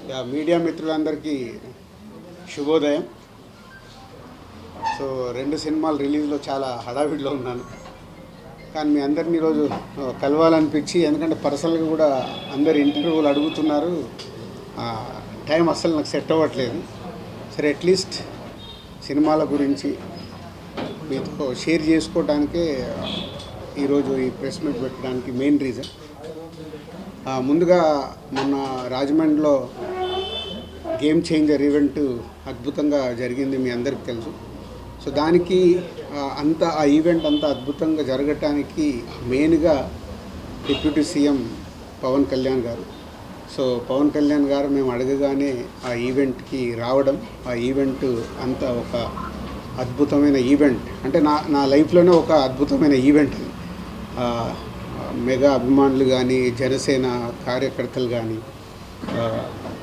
Media మిత్రులందరికీ శుభోదయం. So 2 సినిమాలు రిలీజ్లో చాలా హడావిడిలో ఉన్నాను. కానీ మీ అందరినీ ఈరోజు కలవాలనిపించి, ఎందుకంటే పర్సనల్గా కూడా అందరు ఇంటర్వ్యూలు అడుగుతున్నారు. టైం అస్సలు నాకు సెట్ అవ్వట్లేదు. సరే, అట్లీస్ట్ సినిమాల గురించి మీతో షేర్ చేసుకోవడానికే ఈరోజు ఈ ప్రెస్ మీట్ పెట్టడానికి మెయిన్ రీజన్. ముందుగా మొన్న రాజమండ్రిలో గేమ్ చేంజర్ ఈవెంట్ అద్భుతంగా జరిగింది, మీ అందరికీ తెలుసు. సో దానికి ఆ ఈవెంట్ అంతా అద్భుతంగా జరగటానికి మెయిన్గా డిప్యూటీ సీఎం పవన్ కళ్యాణ్ గారు. సో పవన్ కళ్యాణ్ గారు మేము అడగగానే ఆ ఈవెంట్కి రావడం, ఆ ఈవెంట్ అంతా ఒక అద్భుతమైన ఈవెంట్, అంటే నా లైఫ్లోనే ఒక అద్భుతమైన ఈవెంట్. మెగా అభిమానులు కానీ, జనసేన కార్యకర్తలు కానీ,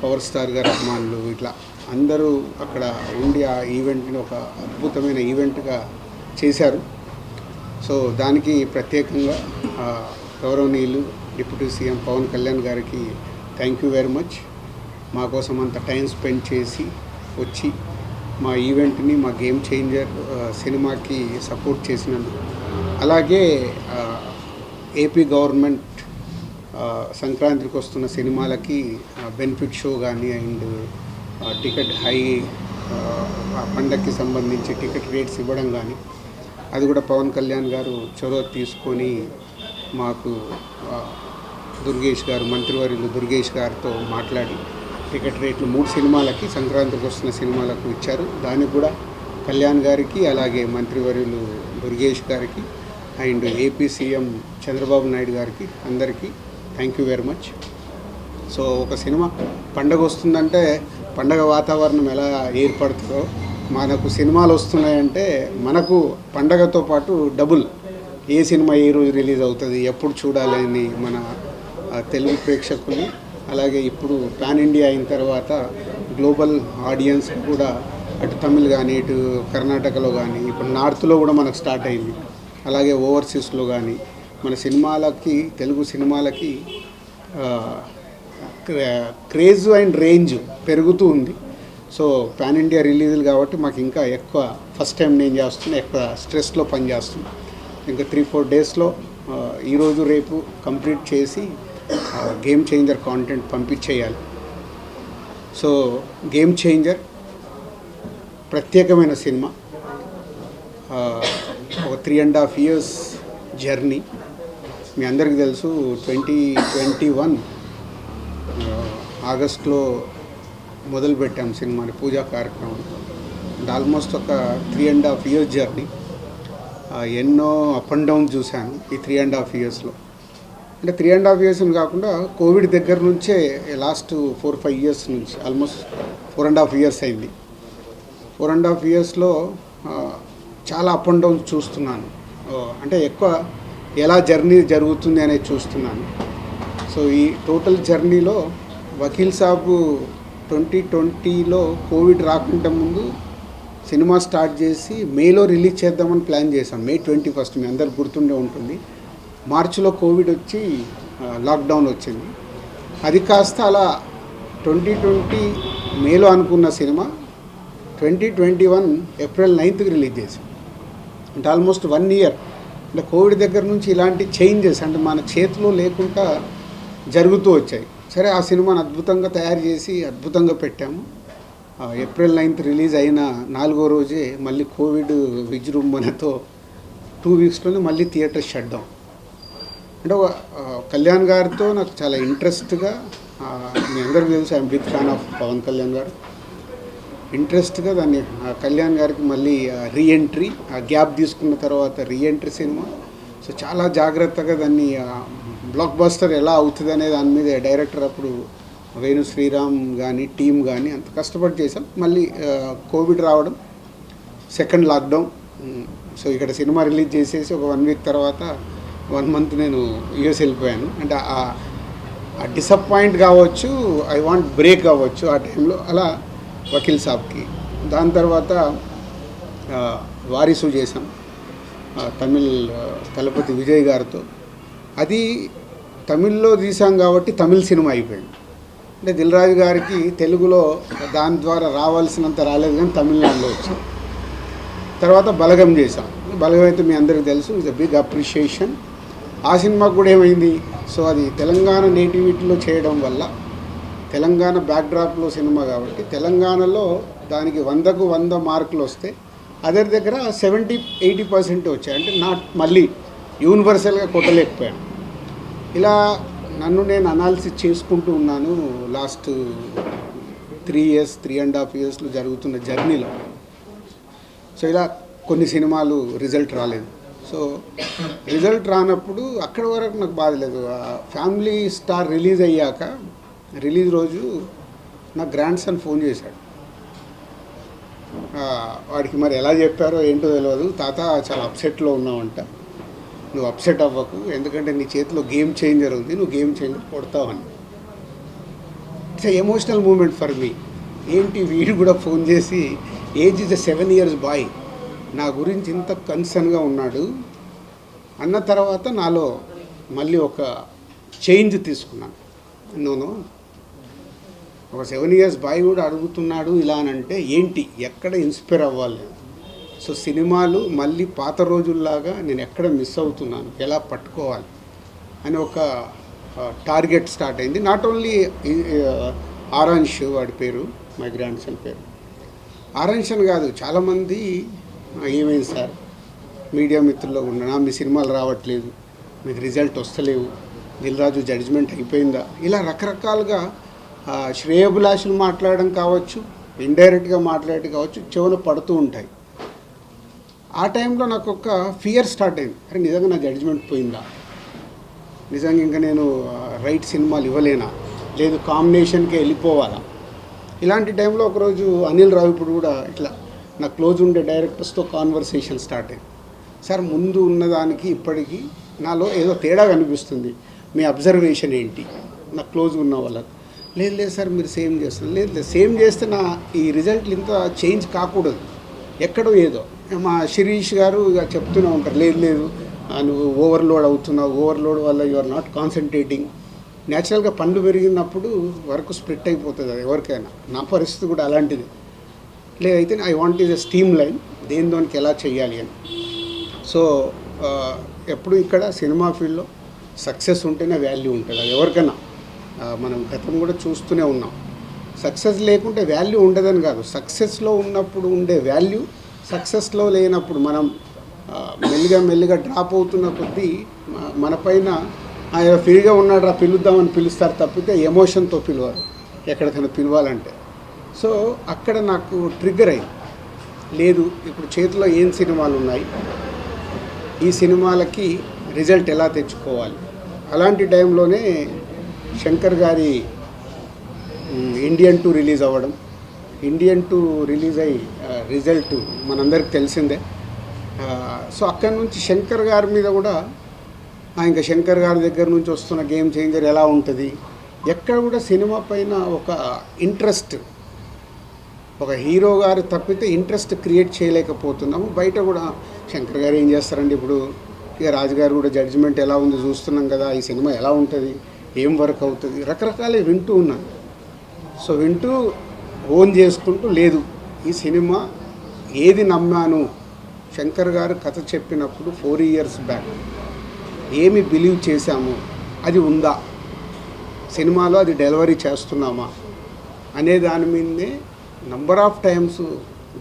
పవర్ స్టార్ గారి అభిమానులు, ఇట్లా అందరూ అక్కడ ఉండి ఆ ఈవెంట్ని ఒక అద్భుతమైన ఈవెంట్గా చేశారు. సో దానికి ప్రత్యేకంగా గౌరవనీయులు డిప్యూటీ సీఎం పవన్ కళ్యాణ్ గారికి థ్యాంక్ యూ వెరీ మచ్. మా కోసం అంత టైం స్పెండ్ చేసి వచ్చి మా ఈవెంట్ని, మా గేమ్ చేంజర్ సినిమాకి సపోర్ట్ చేసినందుకు. అలాగే ఏపీ గవర్నమెంట్ సంక్రాంతికి వస్తున్న సినిమాలకి బెనిఫిట్ షో కానీ, అండ్ టికెట్ పండగకి సంబంధించి టికెట్ రేట్స్ ఇవ్వడం కానీ, అది కూడా పవన్ కళ్యాణ్ గారు చొరవ తీసుకొని మాకు దుర్గేష్ గారు, మంత్రివర్యులు దుర్గేష్ గారితో మాట్లాడి టికెట్ రేట్లు 3 సినిమాలకి, సంక్రాంతికి వస్తున్న సినిమాలకు ఇచ్చారు. దానికి కూడా కళ్యాణ్ గారికి, అలాగే మంత్రివర్యులు దుర్గేష్ గారికి, and AP CM Chandrababu Naidu గారికి అందరికీ thank you very much. So ఒక సినిమా పండగ వస్తుందంటే పండగ వాతావరణం ఎలా ఏర్పడుతుందో, మనకు సినిమాలు వస్తున్నాయంటే మనకు పండగతో పాటు డబుల్ ఏ సినిమా ఏ రోజు రిలీజ్ అవుతుంది, ఎప్పుడు చూడాలని మన తెలుగు ప్రేక్షకులు, అలాగే ఇప్పుడు పాన్ ఇండియా అయిన తర్వాత గ్లోబల్ ఆడియన్స్ కూడా అటు తమిళ్ కానీ, ఇటు కర్ణాటకలో కానీ, ఇప్పుడు నార్త్లో కూడా మనకు స్టార్ట్ అయింది, అలాగే ఓవర్సీస్లో కానీ మన సినిమాలకి, తెలుగు సినిమాలకి క్రేజ్ అండ్ రేంజ్ పెరుగుతూ ఉంది. సో పాన్ ఇండియా రిలీజులు కాబట్టి మాకు ఇంకా ఎక్కువ, ఫస్ట్ టైం నేను చేస్తున్నా, ఎక్కువ స్ట్రెస్లో పనిచేస్తున్నా. ఇంకా 3-4 డేస్లో ఈరోజు రేపు కంప్లీట్ చేసి గేమ్ చేంజర్ కాంటెంట్ పంపించేయాలి. సో గేమ్ చేంజర్ ప్రత్యేకమైన సినిమా, ఒక 3.5 years జర్నీ. మీ అందరికీ తెలుసు 2021 ఆగస్ట్లో మొదలుపెట్టాం సినిమాని, పూజా కార్యక్రమం. ఆల్మోస్ట్ ఒక 3.5 years జర్నీ. ఎన్నో అప్ అండ్ డౌన్ చూశాను ఈ 3.5 yearsలో. అంటే 3.5 years కాకుండా కోవిడ్ దగ్గర నుంచే లాస్ట్ 4-5 years నుంచి ఆల్మోస్ట్ 4.5 years అయింది. 4.5 yearsలో చాలా అప్ అండ్ డౌన్ చూస్తున్నాను. అంటే ఎక్కువ ఎలా జర్నీ జరుగుతుంది అనేది చూస్తున్నాను. సో ఈ టోటల్ జర్నీలో వకీల్ సాబ్ 2020లో కోవిడ్ రాకుండా ముందు సినిమా స్టార్ట్ చేసి మేలో రిలీజ్ చేద్దామని ప్లాన్ చేశాం. May 21 మీ అందరికి గుర్తుండే ఉంటుంది. మార్చిలో కోవిడ్ వచ్చి లాక్డౌన్ వచ్చింది. అది కాస్త అలా 2020 మేలో అనుకున్న సినిమా 2021 April 9th రిలీజ్ చేసాం. అంటే ఆల్మోస్ట్ 1 year. అంటే కోవిడ్ దగ్గర నుంచి ఇలాంటి చేంజెస్ అంటే మన చేతిలో లేకుండా జరుగుతూ వచ్చాయి. సరే, ఆ సినిమాను అద్భుతంగా తయారు చేసి అద్భుతంగా పెట్టాము. April 9th రిలీజ్ అయిన 4వ రోజే మళ్ళీ కోవిడ్ విజృంభణతో 2 weeksలోనే మళ్ళీ థియేటర్ షట్ డౌన్. అంటే కళ్యాణ్ గారితో నాకు చాలా ఇంట్రెస్ట్గా, మీ అందరికీ తెలుసు I'm big fan of Pawan Kalyan garu. ఇంట్రెస్ట్గా దాన్ని కళ్యాణ్ గారికి మళ్ళీ రీఎంట్రీ, ఆ గ్యాప్ తీసుకున్న తర్వాత రీఎంట్రీ సినిమా. సో చాలా జాగ్రత్తగా దాన్ని బ్లాక్ బస్టర్ ఎలా అవుతుంది అనే దాని మీద డైరెక్టర్ అప్పుడు వేణు శ్రీరామ్ కానీ, టీం కానీ అంత కష్టపడి చేసాం. మళ్ళీ కోవిడ్ రావడం, సెకండ్ లాక్డౌన్. సో ఇక్కడ సినిమా రిలీజ్ చేసేసి ఒక 1 week తర్వాత 1 month నేను యూఎస్ వెళ్ళిపోయాను. అంటే ఆ డిసప్పాయింట్ కావచ్చు, ఐ వాంట్ బ్రేక్ అవ్వచ్చు ఆ టైంలో, అలా వకీల్ సాబ్కి. దాని తర్వాత వారిసు చేసాం తమిళ్ తలపతి విజయ్ గారితో. అది తమిళ్లో తీసాం కాబట్టి తమిళ్ సినిమా అయిపోయింది. అంటే దిల్ రాజు గారికి తెలుగులో దాని ద్వారా రావాల్సినంత రాలేదు, కానీ తమిళనాడులో వచ్చాం. తర్వాత బలగం చేశాం. బలగం అయితే మీ అందరికీ తెలుసు, ఇట్స్ ఎ బిగ్ అప్రిషియేషన్. ఆ సినిమాకు కూడా ఏమైంది, సో అది తెలంగాణ నేటివిటీలో చేయడం వల్ల, తెలంగాణ బ్యాక్డ్రాప్లో సినిమా కాబట్టి తెలంగాణలో దానికి 100కు 100 మార్కులు వస్తే అదర్ దగ్గర 70-80% వచ్చాయి. అంటే మళ్ళీ యూనివర్సల్గా కొట్టలేకపోయాను. ఇలా నన్ను నేను అనాలిసిస్ చేసుకుంటూ ఉన్నాను లాస్ట్ 3.5 ఇయర్స్లో జరుగుతున్న జర్నీలో. సో ఇలా కొన్ని సినిమాలు రిజల్ట్ రాలేదు. సో రిజల్ట్ రానప్పుడు అక్కడి వరకు నాకు బాధ లేదు. ఫ్యామిలీ స్టార్ రిలీజ్ అయ్యాక, రిలీజ్ రోజు నా గ్రాండ్ సన్ ఫోన్ చేశాడు. వాడికి మరి ఎలా చెప్పారో ఏంటో తెలియదు, తాత చాలా అప్సెట్లో ఉన్నావంట, నువ్వు అప్సెట్ అవ్వకు, ఎందుకంటే నీ చేతిలో గేమ్ చేంజర్ ఉంది, నువ్వు గేమ్ చేంజర్ కొడతావని. It's emotional moment for me. ఏంటి వీడు కూడా ఫోన్ చేసి, ఏజ్ ఇస్ 7 years బాయ్, నా గురించి ఇంత కన్సర్న్గా ఉన్నాడు అన్న తర్వాత నాలో మళ్ళీ ఒక చేంజ్ తీసుకున్నాను. నోను, ఒక 7 years బాయ్ కూడా అడుగుతున్నాడు ఇలా అని అంటే ఏంటి, ఎక్కడ ఇన్స్పైర్ అవ్వాలి. సో సినిమాలు మళ్ళీ పాత రోజుల్లాగా నేను ఎక్కడ మిస్ అవుతున్నాను, ఎలా పట్టుకోవాలి అని ఒక టార్గెట్ స్టార్ట్ అయింది. నాట్ ఓన్లీ ఆరాంష్, వాడి పేరు, మై గ్రాండ్ సన్ పేరు ఆరాంష్ అని కాదు, చాలామంది ఏమైంది సార్, మీడియా మిత్రుల్లో ఉన్నా మీ సినిమాలు రావట్లేదు, మీకు రిజల్ట్ వస్తలేవు, దిల్ రాజు జడ్జిమెంట్ అయిపోయిందా, ఇలా రకరకాలుగా శ్రేయోభిలాషులు మాట్లాడడం కావచ్చు, ఇండైరెక్ట్గా మాట్లాడడం కావచ్చు, చెవులు పడుతూ ఉంటాయి. ఆ టైంలో నాకు ఒక ఫియర్ స్టార్ట్ అయింది. అరే నిజంగా నా జడ్జిమెంట్ పోయిందా, నిజంగా ఇంకా నేను రైట్ సినిమాలు ఇవ్వలేనా, లేదు కాంబినేషన్కే వెళ్ళిపోవాలా. ఇలాంటి టైంలో ఒకరోజు అనిల్ రావిపూడి కూడా ఇట్లా నా క్లోజ్ ఉండే డైరెక్టర్స్తో కాన్వర్సేషన్ స్టార్ట్ అయింది. సార్ ముందు ఉన్నదానికి ఇప్పటికీ నాలో ఏదో తేడా కనిపిస్తుంది, మీ అబ్జర్వేషన్ ఏంటి, నా క్లోజ్ ఉన్న వాళ్ళకి. లేదు సార్ మీరు సేమ్ చేస్తున్నారు, లేదు సేమ్ చేస్తే నా ఈ రిజల్ట్లు ఇంత చేంజ్ కాకూడదు, ఎక్కడో ఏదో. మా శిరీష్ గారు ఇక చెప్తూనే ఉంటారు, లేదు నువ్వు ఓవర్లోడ్ అవుతున్నావు, ఓవర్లోడ్ వల్ల యు ఆర్ నాట్ కాన్సన్ట్రేటింగ్. న్యాచురల్గా పండ్లు పెరిగినప్పుడు వర్క్ స్ప్లిట్ అయిపోతుంది, అది ఎవరికైనా. నా పరిస్థితి కూడా అలాంటిది. లేదైతే I want is a steam line, దేనికి ఎలా చేయాలి అని. సో ఎప్పుడు ఇక్కడ సినిమా ఫీల్డ్లో సక్సెస్ ఉంటేనే వాల్యూ ఉంటుంది, అది ఎవరికైనా. మనం గతం కూడా చూస్తూనే ఉన్నాం, సక్సెస్ లేకుంటే వాల్యూ ఉండదని కాదు, సక్సెస్లో ఉన్నప్పుడు ఉండే వాల్యూ సక్సెస్లో లేనప్పుడు మనం మెల్లిగా డ్రాప్ అవుతున్న కొద్దీ మన పైన ఫ్రీగా ఉన్నాడు రా పిలుద్దామని పిలుస్తారు తప్పితే ఎమోషన్తో పిలవరు ఎక్కడికైనా పిలవాలంటే. సో అక్కడ నాకు ట్రిగ్గర్ అయింది, లేదు ఇప్పుడు చేతిలో ఏం సినిమాలు ఉన్నాయి, ఈ సినిమాలకి రిజల్ట్ ఎలా తెచ్చుకోవాలి. అలాంటి టైంలోనే శంకర్ గారి ఇండియన్ 2 రిలీజ్ అవ్వడం, ఇండియన్ 2 రిలీజ్ అయ్యి రిజల్ట్ మనందరికి తెలిసిందే. సో అక్కడి నుంచి శంకర్ గారి మీద కూడా, ఇంకా శంకర్ గారి దగ్గర నుంచి వస్తున్న గేమ్ చేంజర్ ఎలా ఉంటుంది, ఎక్కడ కూడా సినిమా పైన ఒక ఇంట్రెస్ట్, ఒక హీరో గారు తప్పితే ఇంట్రెస్ట్ క్రియేట్ చేయలేకపోతున్నాము. బయట కూడా శంకర్ గారు ఏం చేస్తారండి, ఇప్పుడు ఇక రాజుగారు కూడా జడ్జిమెంట్ ఎలా ఉంది చూస్తున్నాం కదా, ఈ సినిమా ఎలా ఉంటుంది, ఏం వర్క్ అవుతుంది, రకరకాల వింటూ ఉన్నాను. సో వింటూ ఓన్ చేసుకుంటూ, లేదు ఈ సినిమా ఏది నమ్మాను, శంకర్ గారు కథ చెప్పినప్పుడు 4 years బ్యాక్ ఏమి బిలీవ్ చేశాము అది ఉందా, సినిమాలో అది డెలివరీ చేస్తున్నామా అనే దాని మీదనే నంబర్ ఆఫ్ టైమ్స్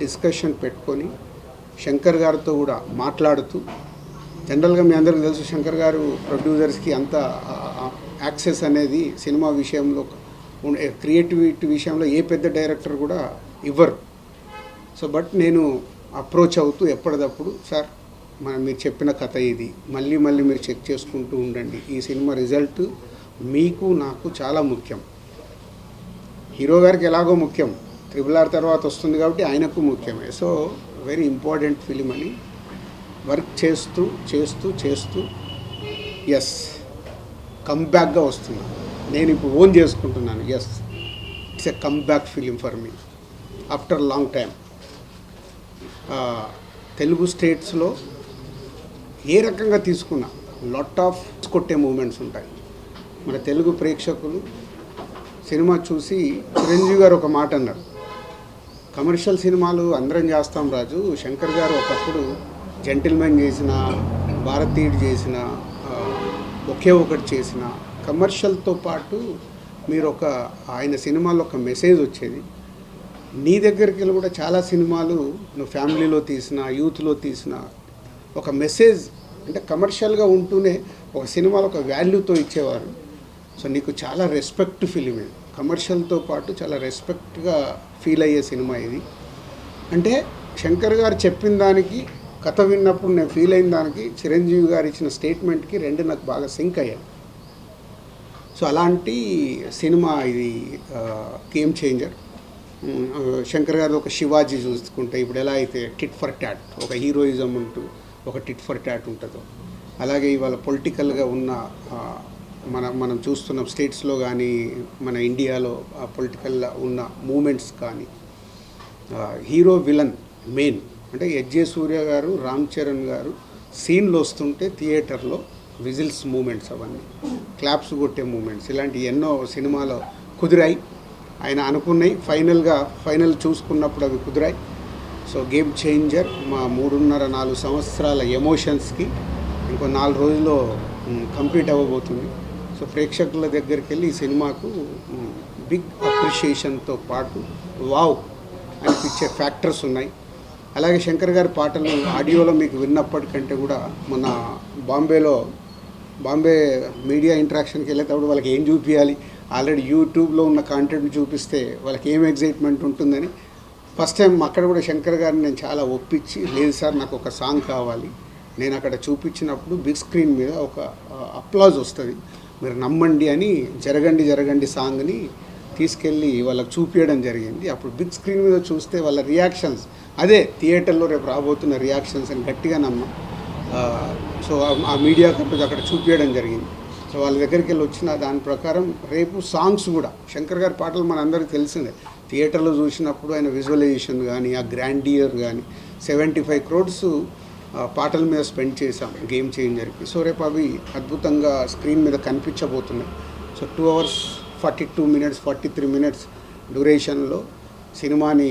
డిస్కషన్ పెట్టుకొని శంకర్ గారితో కూడా మాట్లాడుతూ. జనరల్గా మీ అందరికీ తెలుసు శంకర్ గారు ప్రొడ్యూసర్స్కి అంత యాక్సెస్ అనేది సినిమా విషయంలో, క్రియేటివిటీ విషయంలో ఏ పెద్ద డైరెక్టర్ కూడా ఇవ్వరు. సో బట్ నేను అప్రోచ్ అవుతూ ఎప్పటికప్పుడు, సార్ మీరు చెప్పిన కథ ఇది, మళ్ళీ మీరు చెక్ చేసుకుంటూ ఉండండి, ఈ సినిమా రిజల్ట్ మీకు నాకు చాలా ముఖ్యం, హీరో గారికి ఎలాగో ముఖ్యం, RRR తర్వాత వస్తుంది కాబట్టి ఆయనకు ముఖ్యమే. సో వెరీ ఇంపార్టెంట్ ఫిలిం అని వర్క్ చేస్తూ ఎస్ కమ్బ్యాక్గా వస్తున్నా. నేను ఇప్పుడు ఓన్ చేసుకుంటున్నాను, yes it's a comeback film for me after long time. Telugu స్టేట్స్లో ఏ రకంగా తీసుకున్నా లాట్ ఆఫ్ కొట్టే మూమెంట్స్ ఉంటాయి. మన తెలుగు ప్రేక్షకులు సినిమా చూసి చిరంజీవి గారు ఒక మాట అన్నారు, కమర్షియల్ సినిమాలు అందరం చేస్తాం రాజు, శంకర్ గారు ఒకప్పుడు జెంటిల్మెన్ చేసిన, భారతీయుడు చేసిన, ఒకే ఒకటి చేసిన, కమర్షియల్తో పాటు మీరు ఆయన సినిమాలో ఒక మెసేజ్ వచ్చేది. నీ దగ్గరికి వెళ్ళి కూడా చాలా సినిమాలు నువ్వు ఫ్యామిలీలో తీసిన, యూత్లో తీసిన ఒక మెసేజ్ అంటే కమర్షియల్గా ఉంటూనే ఒక సినిమాలో ఒక వాల్యూతో ఇచ్చేవారు. సో నీకు చాలా రెస్పెక్ట్ ఫిలిం ఇది, కమర్షియల్తో పాటు చాలా రెస్పెక్ట్గా ఫీల్ అయ్యే సినిమా ఇది. అంటే శంకర్ గారు చెప్పిన దానికి, కథ విన్నప్పుడు నేను ఫీల్ అయిన దానికి, చిరంజీవి గారు ఇచ్చిన స్టేట్మెంట్కి రెండు నాకు బాగా సింక్ అయ్యాయి. సో అలాంటి సినిమా ఇది, గేమ్ చేంజర్. శంకర్ గారు ఒక శివాజీ చూసుకుంటే ఇప్పుడు ఎలా అయితే టిట్ ఫర్ ట్యాట్, ఒక హీరోయిజం ఉంటూ ఒక టిట్ ఫర్ ట్యాట్ ఉంటుందో, అలాగే ఇవాళ పొలిటికల్గా ఉన్న మనం చూస్తున్న స్టేట్స్లో కానీ మన ఇండియాలో పొలిటికల్గా ఉన్న మూమెంట్స్ కానీ, హీరో విలన్ మెయిన్ అంటే ఎస్జే సూర్య గారు, రామ్ చరణ్ గారు సీన్లు వస్తుంటే థియేటర్లో విజిల్స్ మూమెంట్స్, అవన్నీ క్లాప్స్ కొట్టే మూమెంట్స్, ఇలాంటి ఎన్నో సినిమాలో కుదిరాయి. ఆయన అనుకున్నాయి, ఫైనల్ చూసుకున్నప్పుడు అవి కుదిరాయి. సో గేమ్ చేంజర్ మా 3.5-4 సంవత్సరాల ఎమోషన్స్కి ఇంకో 4 రోజుల్లో కంప్లీట్ అవ్వబోతుంది. సో ప్రేక్షకుల దగ్గరికి వెళ్ళి ఈ సినిమాకు బిగ్ అప్రిషియేషన్తో పాటు వావ్ అనిపించే ఫ్యాక్టర్స్ ఉన్నాయి. అలాగే శంకర్ గారి పాటలు ఆడియోలో మీకు విన్నప్పటికంటే కూడా మొన్న బాంబే మీడియా ఇంటరాక్షన్కి వెళ్ళేటప్పుడు వాళ్ళకి ఏం చూపించాలి, ఆల్రెడీ యూట్యూబ్లో ఉన్న కాంటెంట్ చూపిస్తే వాళ్ళకి ఏం ఎగ్జైట్మెంట్ ఉంటుందని ఫస్ట్ టైం అక్కడ కూడా శంకర్ గారిని నేను చాలా ఒప్పించి, లేదు సార్ నాకు ఒక సాంగ్ కావాలి, నేను అక్కడ చూపించినప్పుడు బిగ్ స్క్రీన్ మీద ఒక అప్లాజ్ వస్తుంది, మీరు నమ్మండి అని జరగండి సాంగ్ని తీసుకెళ్ళి వాళ్ళకి చూపించడం జరిగింది. అప్పుడు బిగ్ స్క్రీన్ మీద చూస్తే వాళ్ళ రియాక్షన్స్ అదే థియేటర్లో రేపు రాబోతున్న రియాక్షన్స్ అని గట్టిగా నమ్మం. సో ఆ మీడియా కంపెనీ అక్కడ చూపించడం జరిగింది. సో వాళ్ళ దగ్గరికి వెళ్ళి వచ్చిన దాని ప్రకారం రేపు సాంగ్స్ కూడా శంకర్ గారి పాటలు మనందరికీ తెలిసిందే. థియేటర్లో చూసినప్పుడు ఆయన విజువలైజేషన్ కానీ, ఆ గ్రాండియర్ కానీ 75 crores పాటల మీద స్పెండ్ చేశాం గేమ్ చేంజర్కి. సో రేపు అవి అద్భుతంగా స్క్రీన్ మీద కనిపించబోతున్నాయి. సో 2 hours 42 minutes 43 minutes డ్యూరేషన్లో సినిమాని,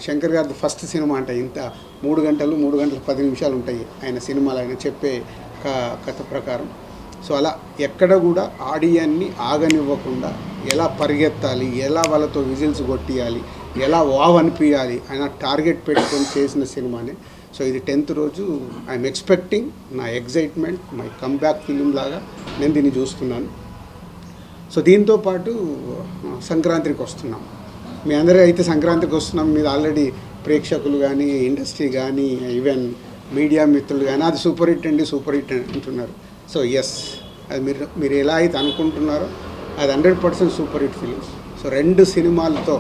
శంకర్ గారి ఫస్ట్ సినిమా అంటే ఇంత 3 గంటలు 10 నిమిషాలు ఉంటాయి ఆయన సినిమాలు, ఆయన చెప్పే కథ ప్రకారం. సో అలా ఎక్కడ కూడా ఆడియన్ని ఆగనివ్వకుండా ఎలా పరిగెత్తాలి, ఎలా వాళ్ళతో విజిల్స్ కొట్టియాలి, ఎలా వావ్ అనిపించాలి ఆయన టార్గెట్ పెట్టుకొని చేసిన సినిమానే. సో ఇది 10th రోజు ఐఎమ్ ఎక్స్పెక్టింగ్, నా ఎగ్జైట్మెంట్, మై కమ్బ్యాక్ ఫిలిం లాగా నేను దీన్ని చూస్తున్నాను. సో దీంతో పాటు సంక్రాంతికి వస్తున్నాం. మీ అందరూ అయితే సంక్రాంతికి వస్తున్నాం, మీరు ఆల్రెడీ ప్రేక్షకులు కానీ, ఇండస్ట్రీ కానీ, ఈవెన్ మీడియా మిత్రులు కానీ అది సూపర్ హిట్ అంటున్నారు. సో ఎస్, అది మీరు ఎలా అయితే అనుకుంటున్నారో అది 100% సూపర్ హిట్ ఫిలిం. సో 2 సినిమాలతో,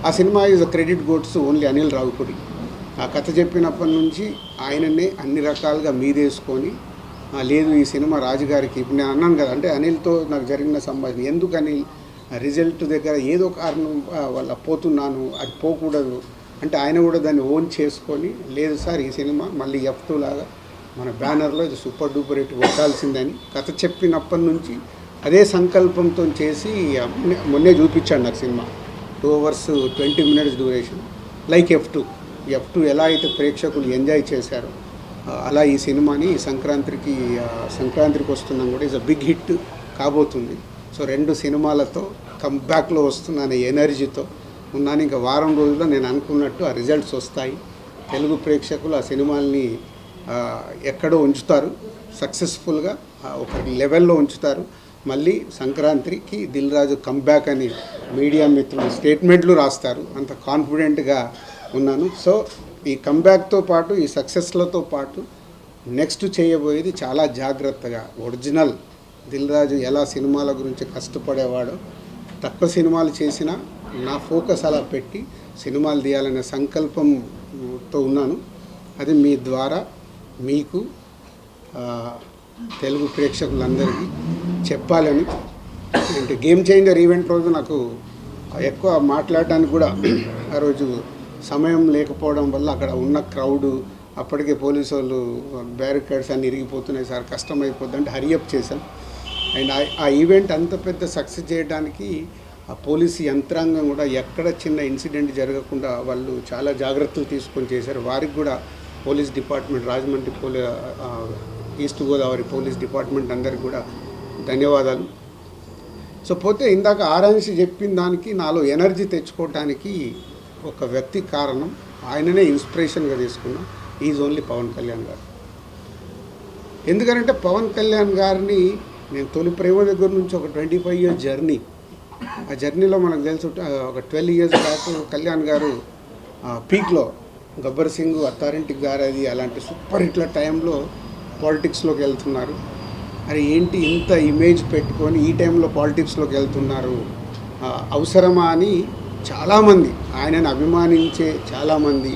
ఆ cinema is credit గోడ్స్ only Anil Ravipudi. ఆ కథ చెప్పినప్పటి నుంచి ఆయననే అన్ని రకాలుగా మీదేసుకొని, లేదు ఈ సినిమా రాజుగారికి, ఇప్పుడు నేను అన్నాను కదా, అంటే అనిల్తో నాకు జరిగిన సంభాషణ, ఎందుకు అనిల్ రిజల్ట్ దగ్గర ఏదో కారణం వల్ల పోతున్నాను, అది పోకూడదు అంటే ఆయన కూడా దాన్ని ఓన్ చేసుకొని, లేదు సార్ ఈ సినిమా మళ్ళీ F2 లాగా మన బ్యానర్లో ఇది సూపర్ డూపర్ హిట్ కొట్టాల్సిందని కథ చెప్పినప్పటి నుంచి అదే సంకల్పంతో చేసి మొన్నే చూపించాడు నాకు cinema. 2 hours 20 minutes duration, like F2 ఎలా అయితే ప్రేక్షకులు ఎంజాయ్ చేశారో అలా ఈ సినిమాని సంక్రాంతికి వస్తున్నాం కూడా ఈజ్ అ బిగ్ హిట్ కాబోతుంది. సో 2 సినిమాలతో కంబ్యాక్లో వస్తున్న ఎనర్జీతో ఉన్నాను. ఇంకా వారం రోజుల్లో నేను అనుకున్నట్టు ఆ రిజల్ట్స్ వస్తాయి. తెలుగు ప్రేక్షకులు ఆ సినిమాల్ని ఎక్కడో ఉంచుతారు, సక్సెస్ఫుల్గా ఒక లెవెల్లో ఉంచుతారు. మళ్ళీ సంక్రాంతికి దిల్ రాజు కంబ్యాక్ అని మీడియా మిత్రులు స్టేట్మెంట్లు రాస్తారు, అంత కాన్ఫిడెంట్గా ఉన్నాను. సో ఈ కంబ్యాక్తో పాటు, ఈ సక్సెస్లతో పాటు నెక్స్ట్ చేయబోయేది చాలా జాగ్రత్తగా ఒరిజినల్ దిల్ రాజు ఎలా సినిమాల గురించి కష్టపడేవాడో, తక్కువ సినిమాలు చేసినా నా ఫోకస్ అలా పెట్టి సినిమాలు తీయాలనే సంకల్పంతో ఉన్నాను. అది మీ ద్వారా మీకు తెలుగు ప్రేక్షకులందరికీ చెప్పాలని. అంటే గేమ్ చేంజర్ ఈవెంట్ రోజు నాకు ఎక్కువ మాట్లాడడానికి కూడా ఆ రోజు సమయం లేకపోవడం వల్ల అక్కడ ఉన్న క్రౌడు, అప్పటికే పోలీసు వాళ్ళు బ్యారికేడ్స్ అన్నీ ఇరిగిపోతున్నాయి సార్, కష్టమైపోద్ది అంటే హరియప్ చేశాను. అండ్ ఆ ఈవెంట్ అంత పెద్ద సక్సెస్ చేయడానికి ఆ పోలీసు యంత్రాంగం కూడా ఎక్కడ చిన్న ఇన్సిడెంట్ జరగకుండా వాళ్ళు చాలా జాగ్రత్తలు తీసుకొని చేశారు. వారికి కూడా police department, Rajahmundry east Godavari police department అందరికి కూడా ధన్యవాదాలు. సో పోతే ఇందాక ఆరాంశి చెప్పిన దానికి నాలో ఎనర్జీ తెచ్చుకోవడానికి ఒక వ్యక్తి కారణం, ఆయననే ఇన్స్పిరేషన్గా తీసుకున్నా. ఈజ్ ఓన్లీ పవన్ కళ్యాణ్ గారు. ఎందుకంటే పవన్ కళ్యాణ్ గారిని నేను తొలి ప్రేమ దగ్గర నుంచి ఒక 25 years జర్నీ, ఆ జర్నీలో మనకు తెలుసు ఒక 12 years బ్యాక్ కళ్యాణ్ గారు పీక్లో గబ్బర్ సింగ్, అత్తారింటికి గారది అలాంటి సూపర్ హిట్ల టైంలో పాలిటిక్స్లోకి వెళ్తున్నారు. అరే ఏంటి ఇంత ఇమేజ్ పెట్టుకొని ఈ టైంలో పాలిటిక్స్లోకి వెళ్తున్నారు, అవసరమా అని చాలామంది, ఆయనను అభిమానించే చాలామంది,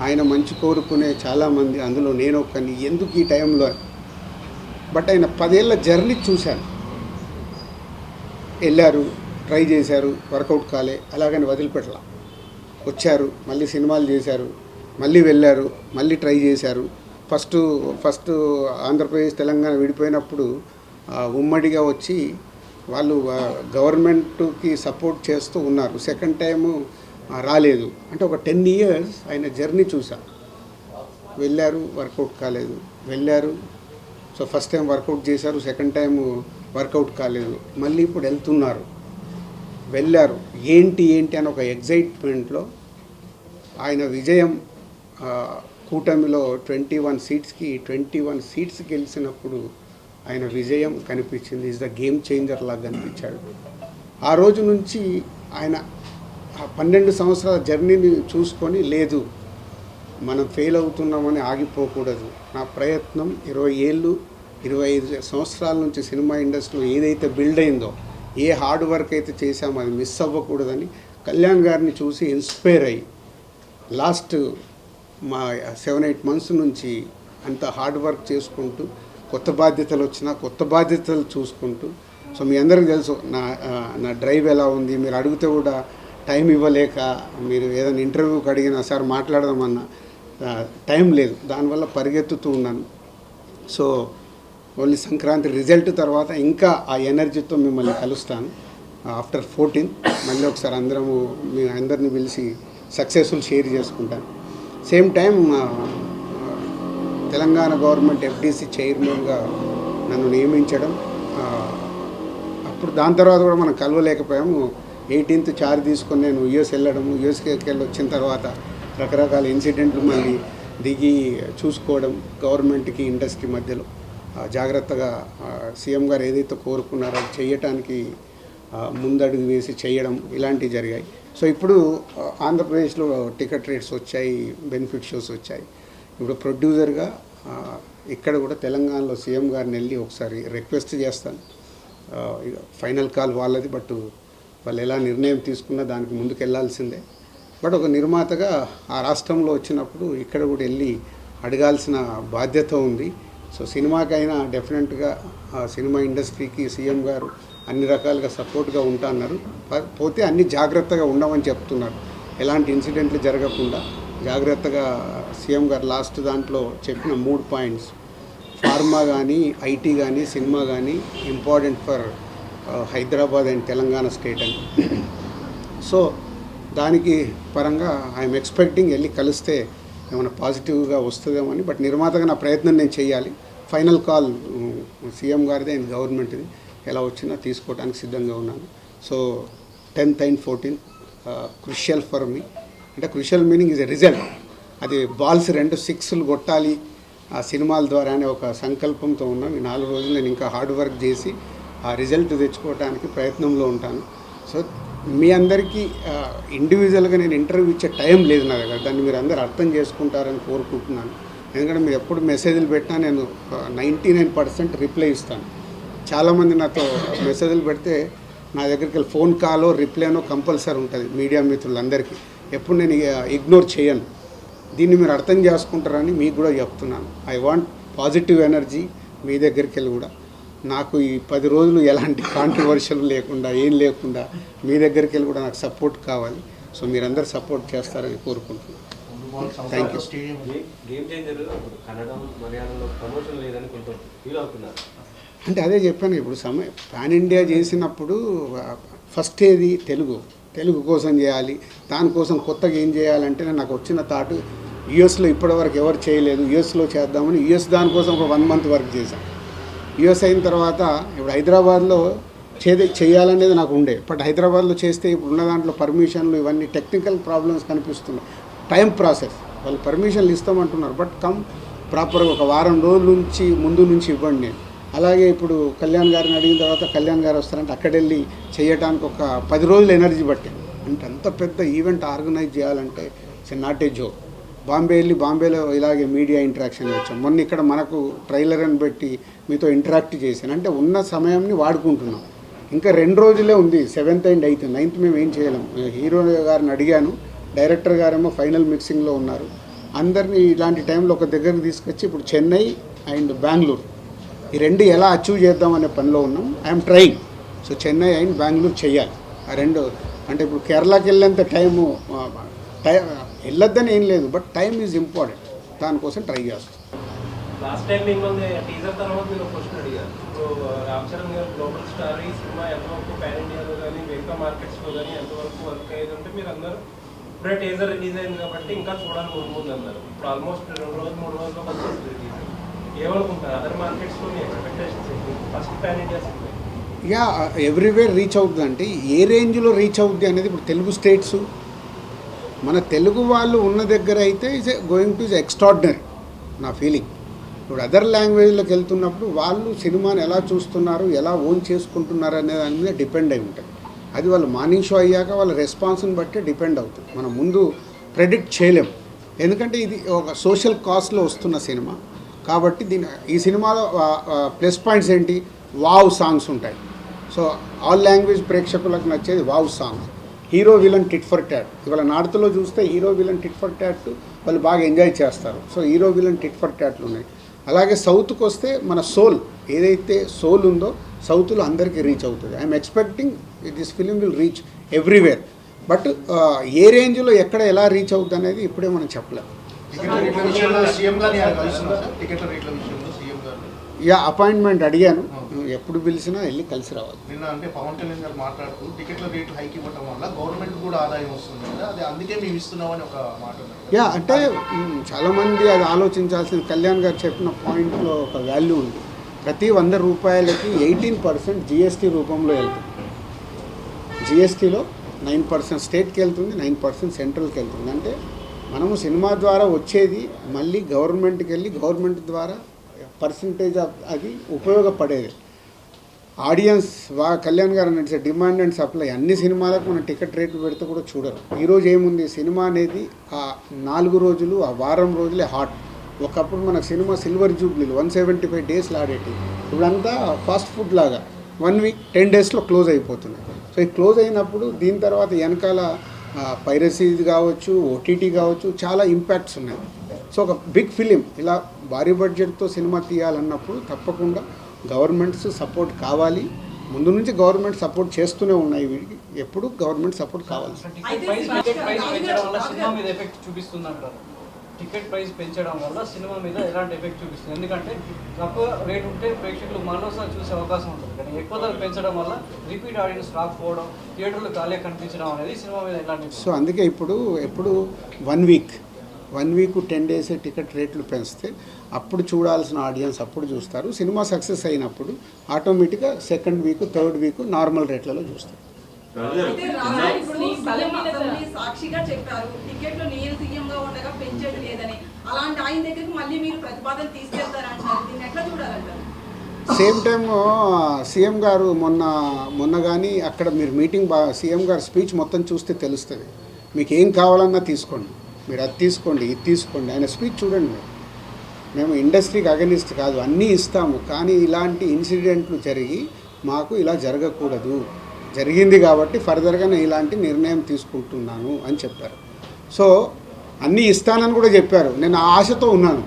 ఆయన మంచి కోరుకునే చాలామంది, అందులో నేను ఒక్కని, ఎందుకు ఈ టైంలో. బట్ ఆయన 10 ఏళ్ళ జర్నీ చూశాను. వెళ్ళారు, ట్రై చేశారు, వర్కౌట్ కాలే, అలాగని వదిలిపెట్టలా. వచ్చారు, మళ్ళీ సినిమాలు చేశారు, మళ్ళీ వెళ్ళారు, మళ్ళీ ట్రై చేశారు. ఫస్ట్ ఆంధ్రప్రదేశ్ తెలంగాణ విడిపోయినప్పుడు ఉమ్మడిగా వచ్చి వాళ్ళు గవర్నమెంట్కి సపోర్ట్ చేస్తూ ఉన్నారు. సెకండ్ టైము రాలేదు. అంటే ఒక 10 years ఆయన జర్నీ చూసా. వెళ్ళారు, వర్కౌట్ కాలేదు, వెళ్ళారు. సో ఫస్ట్ టైం వర్కౌట్ చేశారు, సెకండ్ టైం వర్కౌట్ కాలేదు, మళ్ళీ ఇప్పుడు వెళ్తున్నారు, వెళ్ళారు. ఏంటి అని ఒక ఎగ్జైట్మెంట్లో ఆయన విజయం కూటమిలో 21 seats గెలిచినప్పుడు ఆయన విజయం కనిపించింది. ఈజ్ ద గేమ్ చేంజర్ లాగా కనిపించాడు. ఆ రోజు నుంచి ఆయన 12 సంవత్సరాల జర్నీని చూసుకొని, లేదు మనం ఫెయిల్ అవుతున్నామని ఆగిపోకూడదు, నా ప్రయత్నం 25 సంవత్సరాల నుంచి సినిమా ఇండస్ట్రీలో ఏదైతే బిల్డ్ అయిందో, ఏ హార్డ్ వర్క్ అయితే చేశామో అది మిస్ అవ్వకూడదని కళ్యాణ్ గారిని చూసి ఇన్స్పైర్ అయ్యి లాస్ట్ మా 7-8 months నుంచి అంత హార్డ్ వర్క్ చేసుకుంటూ, కొత్త బాధ్యతలు వచ్చినా కొత్త బాధ్యతలు చూసుకుంటూ. సో మీ అందరికీ తెలుసు నా డ్రైవ్ ఎలా ఉంది. మీరు అడిగితే కూడా టైం ఇవ్వలేక, మీరు ఏదైనా ఇంటర్వ్యూకి అడిగినా సార్ మాట్లాడదామన్నా టైం లేదు, దానివల్ల పరిగెత్తుతూ ఉన్నాను. సో ఓన్లీ సంక్రాంతి రిజల్ట్ తర్వాత ఇంకా ఆ ఎనర్జీతో మిమ్మల్ని కలుస్తాను. ఆఫ్టర్ 14 మళ్ళీ ఒకసారి మీ అందరిని పిలిచి సక్సెస్ఫుల్ షేర్ చేసుకుంటాను. Same time Telangana government FDC చైర్మన్గా నన్ను నియమించడం, అప్పుడు దాని తర్వాత కూడా మనం కలవలేకపోయాము. 18th చార్జ్ తీసుకొని నేను యూఎస్ వెళ్ళడము, యూఎస్కి వెళ్ళి వచ్చిన తర్వాత రకరకాల ఇన్సిడెంట్లు మళ్ళీ దిగి చూసుకోవడం, గవర్నమెంట్కి ఇండస్ట్రీ మధ్యలో జాగ్రత్తగా సీఎం గారు ఏదైతే కోరుకున్నారో అది చేయటానికి ముందడుగు వేసి చేయడం, ఇలాంటివి జరిగాయి. సో ఇప్పుడు ఆంధ్రప్రదేశ్లో టికెట్ రేట్స్ వచ్చాయి, బెనిఫిట్ షోస్ వచ్చాయి. ఇప్పుడు ప్రొడ్యూసర్గా ఇక్కడ కూడా తెలంగాణలో సీఎం గారిని వెళ్ళి ఒకసారి రిక్వెస్ట్ చేస్తాను. ఫైనల్ కాల్ వాళ్ళది, బట్ వాళ్ళు ఎలా నిర్ణయం తీసుకున్నా దానికి ముందుకు వెళ్ళాల్సిందే. బట్ ఒక నిర్మాతగా ఆ రాష్ట్రంలో వచ్చినప్పుడు ఇక్కడ కూడా వెళ్ళి అడగాల్సిన బాధ్యత ఉంది. సో సినిమాకైనా డెఫినెట్గా సినిమా ఇండస్ట్రీకి సీఎం గారు అన్ని రకాలుగా సపోర్ట్గా ఉంటా అన్నారు. పోతే అన్ని జాగ్రత్తగా ఉండమని చెప్తున్నారు. ఎలాంటి ఇన్సిడెంట్లు జరగకుండా జాగ్రత్తగా సీఎం గారు లాస్ట్ దాంట్లో చెప్పిన 3 points, ఫార్మా కానీ, ఐటీ కానీ, సినిమా కానీ important for Hyderabad and Telangana state అని. సో దానికి పరంగా ఐఎమ్ ఎక్స్పెక్టింగ్ వెళ్ళి కలిస్తే ఏమైనా పాజిటివ్గా వస్తుందేమని. బట్ నిర్మాతగా నా ప్రయత్నం నేను చేయాలి. ఫైనల్ కాల్ సీఎం గారిదే అండ్ గవర్నమెంట్ది, ఎలా వచ్చినా తీసుకోవడానికి సిద్ధంగా ఉన్నాను. So 10th and 14th crucial for me. అంటే crucial meaning is a result. అది బాల్స్ 2 6లు కొట్టాలి ఆ సినిమాల ద్వారా అనే ఒక సంకల్పంతో ఉన్నాను. ఈ 4 రోజులు నేను ఇంకా హార్డ్ వర్క్ చేసి ఆ రిజల్ట్ తెచ్చుకోవడానికి ప్రయత్నంలో ఉంటాను. సో మీ అందరికీ ఇండివిజువల్గా నేను ఇంటర్వ్యూ ఇచ్చే టైం లేదు నా దగ్గర. దాన్ని మీరు అందరూ అర్థం చేసుకుంటారని కోరుకుంటున్నాను. ఎందుకంటే మీరు ఎప్పుడు మెసేజ్లు పెట్టినా నేను 99% రిప్లై ఇస్తాను. చాలామంది నాతో మెసేజ్లు పెడితే నా దగ్గరికి వెళ్ళి ఫోన్ కాలో రిప్లైనో కంపల్సరీ ఉంటుంది మీడియా మిత్రులందరికీ. ఎప్పుడు నేను ఇగ్నోర్ చేయను. దీన్ని మీరు అర్థం చేసుకుంటారని మీకు కూడా చెప్తున్నాను. ఐ వాంట్ పాజిటివ్ ఎనర్జీ మీ దగ్గరికి వెళ్ళి కూడా. నాకు ఈ 10 రోజులు ఎలాంటి కాంట్రవర్షియల్ లేకుండా, ఏం లేకుండా మీ దగ్గరికి వెళ్ళి కూడా నాకు సపోర్ట్ కావాలి. సో మీరందరూ సపోర్ట్ చేస్తారని కోరుకుంటున్నాను. Thank you. అంటే అదే చెప్పాను, ఇప్పుడు పాన్ ఇండియా చేసినప్పుడు ఫస్ట్ ఏది తెలుగు కోసం చేయాలి. దానికోసం కొత్తగా ఏం చేయాలంటే నాకు వచ్చిన థాట్ యూఎస్లో ఇప్పటివరకు ఎవరు చేయలేదు, యూఎస్లో చేద్దామని యూఎస్ దానికోసం ఒక 1 month వర్క్ చేశాను. యూఎస్ అయిన తర్వాత ఇప్పుడు హైదరాబాద్లో చేయాలనేది నాకు ఉండే, బట్ హైదరాబాద్లో చేస్తే ఇప్పుడు ఉన్న దాంట్లో పర్మిషన్లు ఇవన్నీ టెక్నికల్ ప్రాబ్లమ్స్ కనిపిస్తున్నాయి. టైం ప్రాసెస్, వాళ్ళు పర్మిషన్లు ఇస్తామంటున్నారు, బట్ ప్రాపర్గా ఒక వారం రోజుల ముందు నుంచి ఇవ్వండి. నేను అలాగే ఇప్పుడు కళ్యాణ్ గారిని అడిగిన తర్వాత కళ్యాణ్ గారు వస్తారంటే అక్కడెళ్ళి చేయడానికి ఒక 10 రోజులు ఎనర్జీ పట్టింది. అంటే అంత పెద్ద ఈవెంట్ ఆర్గనైజ్ చేయాలంటే ఇట్స్ నాట్ ఏ జోక్. బాంబేలో ఇలాగే మీడియా ఇంటరాక్షన్ వచ్చాం. మొన్న ఇక్కడ మనకు ట్రైలర్ అని పెట్టి మీతో ఇంటరాక్ట్ చేశాను. అంటే ఉన్న సమయాన్ని వాడుకుంటున్నాం. ఇంకా 2 రోజులే ఉంది, 7th and 8th. 9th మేము ఏం చేయలేం. హీరో గారిని అడిగాను, డైరెక్టర్ గారేమో ఫైనల్ మిక్సింగ్లో ఉన్నారు. అందరినీ ఇలాంటి టైంలో ఒక దగ్గరికి తీసుకొచ్చి ఇప్పుడు చెన్నై అండ్ బెంగళూరు ఈ 2 ఎలా అచీవ్ చేద్దామనే పనిలో ఉన్నాం. I'm trying. So Chennai and Bengaluru చేయాలి. ఆ 2 అంటే ఇప్పుడు కేరళకి వెళ్ళేంత టైము వెళ్ళొద్దని ఏం లేదు, బట్ టైం ఈజ్ ఇంపార్టెంట్. దానికోసం ట్రై చేస్తాం. లాస్ట్ టైం మిమ్మల్ని టీజర్ తర్వాత మీరు క్వశ్చన్ అడిగారు. ఇప్పుడు రామ్ చరణ్ గారు గ్లోబల్ స్టార్, ఈ సినిమా ఎంతవరకు పాన్ ఇండియాలో కానీ మిగతా మార్కెట్స్లో కానీ ఎంతవరకు వర్క్ అయ్యేదంటే మీరు అందరూ ఇప్పుడే టీజర్ రిలీజ్ అయింది కాబట్టి ఇంకా చూడాలి ముందు అన్నారు. ఇప్పుడు ఆల్మోస్ట్ 2 రోజులు 3 రోజుల్లో వచ్చేస్తుంది రిలీజ్. ఏమనుకుంటారు అదర్ మార్కెట్స్లో మీ ఎక్స్పెక్టేషన్స్ ఫస్ట్ పాన్ ఇండియా సినిమా? యా, ఎవ్రీవేర్ రీచ్ అవుతుంది. అంటే ఏ రేంజ్లో రీచ్ అవుద్ది అనేది ఇప్పుడు తెలుగు స్టేట్స్, మన తెలుగు వాళ్ళు ఉన్న దగ్గర అయితే is going to is extraordinary నా ఫీలింగ్. ఇప్పుడు అదర్ లాంగ్వేజ్లోకి వెళ్తున్నప్పుడు వాళ్ళు సినిమాని ఎలా చూస్తున్నారు, ఎలా ఓన్ చేసుకుంటున్నారు అనే దాని మీద డిపెండ్ అయి ఉంటుంది. అది వాళ్ళు మార్నింగ్ షో అయ్యాక వాళ్ళ రెస్పాన్స్ని బట్టి డిపెండ్ అవుతుంది. మనం ముందు ప్రెడిక్ట్ చేయలేం, ఎందుకంటే ఇది ఒక సోషల్ కాస్ట్లో వస్తున్న సినిమా కాబట్టి. ఈ సినిమాలో ప్లస్ పాయింట్స్ ఏంటి, వావ్ సాంగ్స్ ఉంటాయి. సో ఆల్ లాంగ్వేజ్ ప్రేక్షకులకు నచ్చేది wow songs. Hero villain tit for tat, ఇవాళ నార్త్లో చూస్తే hero villain tit for tat వాళ్ళు బాగా ఎంజాయ్ చేస్తారు. So hero villain tit for ట్యాట్లు ఉన్నాయి. అలాగే సౌత్కి వస్తే మన సోల్, ఏదైతే సోల్ ఉందో సౌత్లో అందరికీ రీచ్ అవుతుంది. I am expecting this film will reach everywhere. But ఏ రేంజ్లో ఎక్కడ ఎలా రీచ్ అవుతుంది అనేది ఇప్పుడే మనం చెప్పలేము. యా, అపాయింట్మెంట్ అడిగాను, ఎప్పుడు పిలిచినా వెళ్ళి కలిసి రావాలి. నిన్న అంటే పవన్ కళ్యాణ్ గారు మాట్లాడుతూ టికెట్ల రేట్లు హైక్ ఇవ్వడం వల్ల గవర్నమెంట్ కూడా ఆదాయం వస్తుంది కదా, అది అందుకే మేము ఇస్తున్నామని ఒక మాట. యా, అంటే చాలామంది అది ఆలోచించాల్సిన, కళ్యాణ్ గారు చెప్పిన పాయింట్లో ఒక వాల్యూ ఉంది. ప్రతి 100 రూపాయలకి 18% జిఎస్టీ రూపంలో వెళ్తుంది. జిఎస్టీలో 9% స్టేట్కి వెళ్తుంది, 9% సెంట్రల్కి వెళ్తుంది. అంటే మనము సినిమా ద్వారా వచ్చేది మళ్ళీ గవర్నమెంట్కి వెళ్ళి గవర్నమెంట్ ద్వారా పర్సంటేజ్ అది ఉపయోగపడేది. ఆడియన్స్ కళ్యాణ్ గారు నడిచే డిమాండ్ అండ్ సప్లై, అన్ని సినిమాలకు మనం టికెట్ రేట్లు పెడితే కూడా చూడరు. ఈరోజు ఏముంది, సినిమా అనేది ఆ 4 రోజులు, ఆ వారం రోజులే హాట్. ఒకప్పుడు మనకు సినిమా సిల్వర్ జూబ్లీలు 175 డేస్లో ఆడేటి, ఇప్పుడంతా ఫాస్ట్ ఫుడ్ లాగా 1 week 10 daysలో క్లోజ్ అయిపోతున్నాయి. సో ఈ క్లోజ్ అయినప్పుడు దీని తర్వాత వెనకాల పైరసీ కావచ్చు, ఓటీటీ కావచ్చు, చాలా ఇంపాక్ట్స్ ఉన్నాయి. సో ఒక బిగ్ ఫిలిం ఇలా భారీ బడ్జెట్తో సినిమా తీయాలన్నప్పుడు తప్పకుండా గవర్నమెంట్స్ సపోర్ట్ కావాలి. ముందు నుంచి గవర్నమెంట్ సపోర్ట్ చేస్తూనే ఉన్నాయి, వీటికి ఎప్పుడు గవర్నమెంట్ సపోర్ట్ కావాలి. టికెట్ ప్రైస్ పెంచడం వల్ల సినిమా మీద ఎలాంటి ఎఫెక్ట్ చూపిస్తుంది? ఎందుకంటే తక్కువ రేట్ ఉంటే ప్రేక్షకులు మరోసారి చూసే అవకాశం ఉంటుంది, కానీ ఎక్కువ ధర పెంచడం వల్ల రిపీట్ ఆడియన్స్ రాకపోవడం, థియేటర్లు ఖాళీ కనిపించడం అనేది సినిమా మీద ఎలాంటి. సో అందుకే ఎప్పుడు 1 week 10 days టికెట్ రేట్లు పెంచితే అప్పుడు చూడాల్సిన ఆడియన్స్ అప్పుడు చూస్తారు. సినిమా సక్సెస్ అయినప్పుడు ఆటోమేటిక్గా 2nd week 3rd week normal రేట్లలో చూస్తారు. సాక్షిగా చెప్పారు టికెట్లు నేను సీఎంగా ఉండగా పెంచేది లేదని, అలాంటి ఆయన దగ్గరికి మళ్ళీ మీరు ప్రతిపాదన తీసుకెళ్తారంటారు, దీన్ని ఎట్లా చూడాలంటారు? సేమ్ టైం సీఎం గారు మొన్న కానీ అక్కడ మీరు మీటింగ్ సీఎం గారు స్పీచ్ మొత్తం చూస్తే తెలుస్తుంది. మీకు ఏం కావాలన్నా తీసుకోండి, మీరు అది తీసుకోండి, ఇది తీసుకోండి. ఆయన స్పీచ్ చూడండి. మేము ఇండస్ట్రీకి అగనిస్ట్ కాదు, అన్నీ ఇస్తాము, కానీ ఇలాంటి ఇన్సిడెంట్లు జరిగి మాకు ఇలా జరగకూడదు, జరిగింది కాబట్టి ఫర్దర్గా నేను ఇలాంటి నిర్ణయం తీసుకుంటున్నాను అని చెప్పారు. సో అన్నీ ఇస్తానని కూడా చెప్పారు. నేను ఆశతో ఉన్నాను.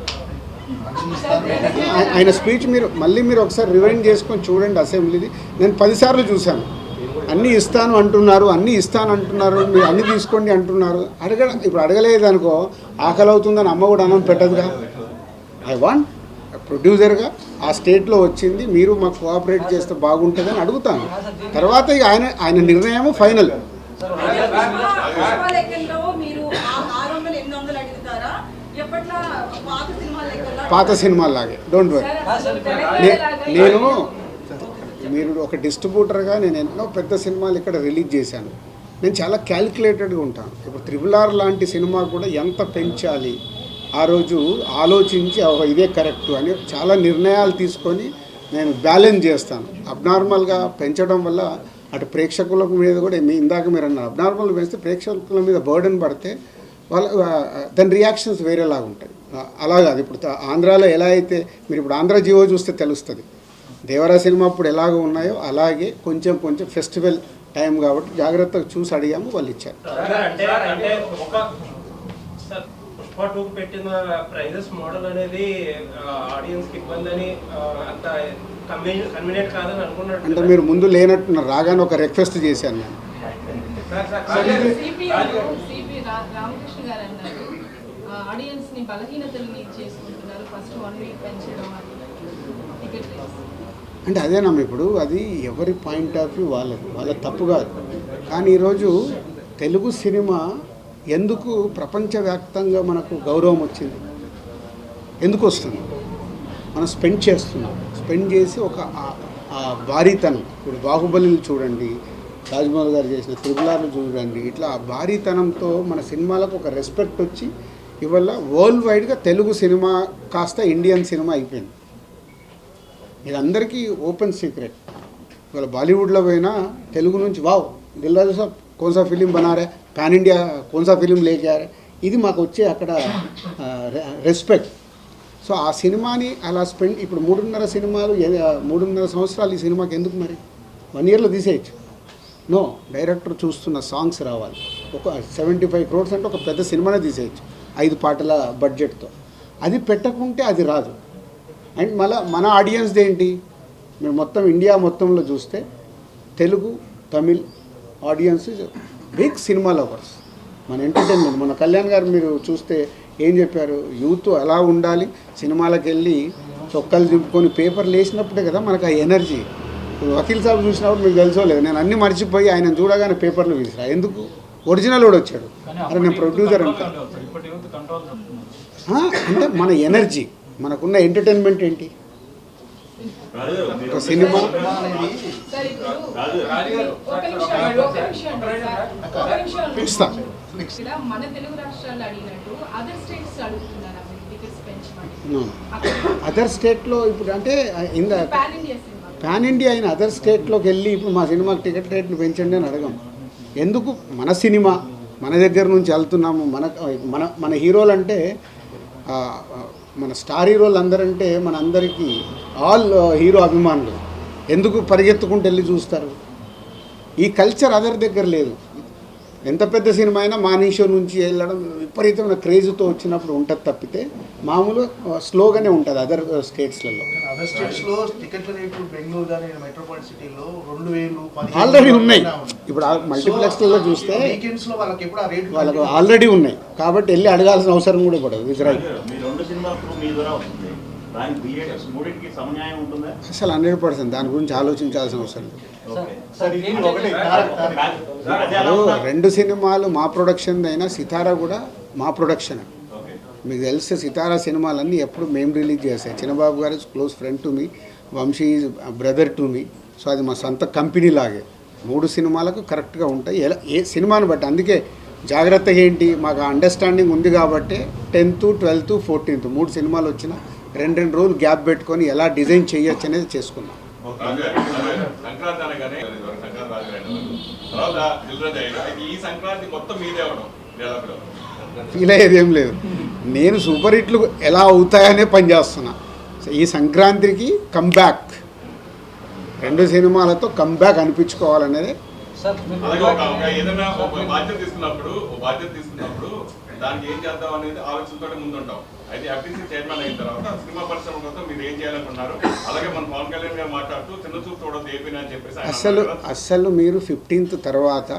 ఆయన స్పీచ్ మీరు ఒకసారి రివైండ్ చేసుకొని చూడండి అసెంబ్లీది. నేను 10 సార్లు చూశాను. అన్నీ ఇస్తాను అంటున్నారు, మీరు అన్నీ తీసుకోండి అంటున్నారు. ఇప్పుడు అడగలేదు అనుకో, ఆకలి అవుతుందని అమ్మ కూడా అన్నం పెట్టదుగా. ఐ వాంట్ ప్రొడ్యూసర్గా ఆ స్టేట్లో వచ్చింది, మీరు మాకు కోఆపరేట్ చేస్తే బాగుంటుందని అడుగుతాను. తర్వాత ఇక ఆయన నిర్ణయం ఫైనల్. పుష్ప లెక్కల్లో మీరు ఆ 600, 800 అడుగుతారా? ఎప్పట్లా పాత సినిమాలాగే డోంట్ వరీ. నేను మీరు ఒక డిస్ట్రిబ్యూటర్గా నేను ఎన్నో పెద్ద సినిమాలు ఇక్కడ రిలీజ్ చేశాను. నేను చాలా క్యాలిక్యులేటెడ్గా ఉంటాను. ఇప్పుడు RRR లాంటి సినిమా కూడా ఎంత పెంచాలి ఆ రోజు ఆలోచించి ఇదే కరెక్టు అని చాలా నిర్ణయాలు తీసుకొని నేను బ్యాలెన్స్ చేస్తాను. అబ్నార్మల్గా పెంచడం వల్ల అటు ప్రేక్షకుల మీద కూడా ఇందాక మీరు అన్నారు, అబ్నార్మల్గా పెంచితే ప్రేక్షకుల మీద బర్డెన్ పడితే వాళ్ళ దాని రియాక్షన్స్ వేరేలాగా ఉంటాయి. అలాగా అది ఇప్పుడు ఆంధ్రాలో ఎలా అయితే మీరు ఇప్పుడు ఆంధ్ర జియో చూస్తే తెలుస్తుంది. దేవరా సినిమా అప్పుడు ఎలాగ ఉన్నాయో అలాగే కొంచెం ఫెస్టివల్ టైం కాబట్టి జాగ్రత్తగా చూసి అడిగాము, వాళ్ళు ఇచ్చారు. అంటే ఒక పుష్ప 2 పెట్టిన ప్రైజెస్ మోడల్ అనేది ఆడియన్స్కి ఇబ్బంది అని అంత కన్వీనియంట్ కాదని అనుకున్నట్టు అంటే మీరు ముందు లేనట్టున్నారు. రాగానే ఒక రిక్వెస్ట్ చేశాను నేను. రామకృష్ణ గారు అన్నారు ఆడియన్స్ ని బలహీనతల్ని చేసుకుంటున్నారు, ఫస్ట్ 1 వీక్ పెంచడం అది టికెట్ రేట్స్. అంటే అదేనమ్మా, ఇప్పుడు అది ఎవరి పాయింట్ ఆఫ్ వ్యూ వాళ్ళ తప్పు కాదు. కానీ ఈరోజు తెలుగు సినిమా ఎందుకు ప్రపంచవ్యాప్తంగా మనకు గౌరవం వచ్చింది? ఎందుకు వస్తుంది? మనం స్పెండ్ చేస్తున్నాం. స్పెండ్ చేసి ఒక భారీతనం, ఇప్పుడు బాహుబలిని చూడండి, రాజమౌళి గారు చేసిన RRR చూడండి, ఇట్లా భారీతనంతో మన సినిమాలకు ఒక రెస్పెక్ట్ వచ్చి ఇవల్ల వరల్డ్ వైడ్గా తెలుగు సినిమా కాస్త ఇండియన్ సినిమా అయిపోయింది. ఇది అందరికీ ఓపెన్ సీక్రెట్. ఇవాళ బాలీవుడ్లో పోయినా తెలుగు నుంచి వావ్ దిల్రాజు సాబ్ కోన్సా ఫిలిం బనారే, పాన్ ఇండియా కోన్సా ఫిలిం లేకారే, ఇది మాకు వచ్చే అక్కడ రెస్పెక్ట్. సో ఆ సినిమాని అలా స్పెండ్ ఇప్పుడు 3.5 సంవత్సరాలు ఈ సినిమాకి ఎందుకు మరి 1 ఇయర్లో తీసేయచ్చు. నో, డైరెక్టర్ చూస్తున్న సాంగ్స్ రావాలి. ఒక 75 crores అంటే ఒక పెద్ద సినిమానే తీసేయచ్చు 5 పాటల బడ్జెట్తో. అది పెట్టకుంటే అది రాదు. అండ్ మళ్ళీ మన ఆడియన్స్ది ఏంటి, మీరు మొత్తం ఇండియా మొత్తంలో చూస్తే Telugu Tamil audience big cinema lovers. మన ఎంటర్టైన్మెంట్, మన కళ్యాణ్ గారు మీరు చూస్తే ఏం చెప్పారు, యూత్ ఎలా ఉండాలి, సినిమాలకు వెళ్ళి చొక్కాలు దింపుకొని పేపర్లు వేసినప్పుడే కదా మనకు ఆ ఎనర్జీ. వకీల్ సాబ్ చూసినప్పుడు మీకు తెలుసోలేదు, నేను అన్నీ మర్చిపోయి ఆయన చూడగానే పేపర్లు వేసిరా. ఎందుకు? ఒరిజినల్ వాడు వచ్చాడు, అరే నేను ప్రొడ్యూసర్ అంటే. అంటే మన ఎనర్జీ, మనకున్న ఎంటర్టైన్మెంట్ ఏంటి, ఒక సినిమా. మన తెలుగు రాష్ట్రాల్లో అడిగినట్టు అదర్ స్టేట్స్ అడుగుతున్నారా టికెట్స్ పెంచమని? అదర్ స్టేట్లో ఇప్పుడు అంటే pan India cinema, pan India అయిన అదర్ స్టేట్లోకి వెళ్ళి ఇప్పుడు మా సినిమాకి టికెట్ రేట్లు పెంచండి అని అడగం. ఎందుకు? మన సినిమా మన దగ్గర నుంచి వెళ్తున్నాము. మన హీరోలు అంటే మన స్టార్ హీరోలు అందరంటే మన అందరికీ ఆల్ హీరో అభిమానులు. ఎందుకు పరిగెత్తుకుంటూ వెళ్ళి చూస్తారు? ఈ కల్చర్ అదర్ దగ్గర లేదు. ఎంత పెద్ద సినిమా అయినా మానీషో నుంచి వెళ్ళడం విపరీతమైన క్రేజ్తో వచ్చినప్పుడు ఉంటుంది తప్పితే మామూలు స్లోగానే ఉంటుంది అదర్ స్టేట్స్లలో. అదర్ స్టేట్స్లో టికెట్ల రేట్లు బెంగళూరు కానీ మెట్రోపాలిటన్ సిటీలో 2000 ఆల్రెడీ ఉన్నాయి. ఇప్పుడు మల్టీప్లెక్స్లలో చూస్తే వీకెండ్స్లో వాళ్ళకి ఎప్పుడు ఆ రేట్లు వాళ్ళకు ఆల్రెడీ ఉన్నాయి కాబట్టి వెళ్ళి అడగాల్సిన అవసరం కూడా పడదు. ఇజ్రాయిల్ అసలు 100% దాని గురించి ఆలోచించాల్సిన అవసరం లేదు. 2 సినిమాలు మా ప్రొడక్షన్ అయినా సితారా కూడా మా ప్రొడక్షన్. మీకు తెలిస్తే సితారా సినిమాలన్నీ ఎప్పుడు మేము రిలీజ్ చేస్తాయి. Chinnababu garu close friend to me, Vamsi is brother to me. So అది మా సొంత కంపెనీ లాగే. 3 సినిమాలకు కరెక్ట్గా ఉంటాయి ఏ సినిమాని బట్టి. అందుకే జాగ్రత్తగా ఏంటి, మాకు అండర్స్టాండింగ్ ఉంది కాబట్టి 10th, 12th, 14th 3 సినిమాలు వచ్చినా 2 రోజులు గ్యాప్ పెట్టుకొని ఎలా డిజైన్ చేయొచ్చు అనేది చేసుకున్నాం. ఫీల్ అయ్యేది ఏం లేదు. నేను సూపర్ హిట్లు ఎలా అవుతాయనే పనిచేస్తున్నా. ఈ సంక్రాంతికి కంబ్యాక్ 2 సినిమాలతో కంబ్యాక్ అనిపించుకోవాలనేది. దానికి ఏం చేద్దాం అనేది ఆలోచనతో ముందుంటాం. అయితే FTC చైర్మన్ అయిన తర్వాత సినిమా పరిశ్రమ కోసం మీరు ఏం చేయాలనుకున్నారు? అలాగే మన పవన్ కళ్యాణ్ గారు మాట్లాడుతూ చిన్న చూపు చూడొద్దు ఏపీ అని చెప్పేసి అసలు మీరు 15th తర్వాత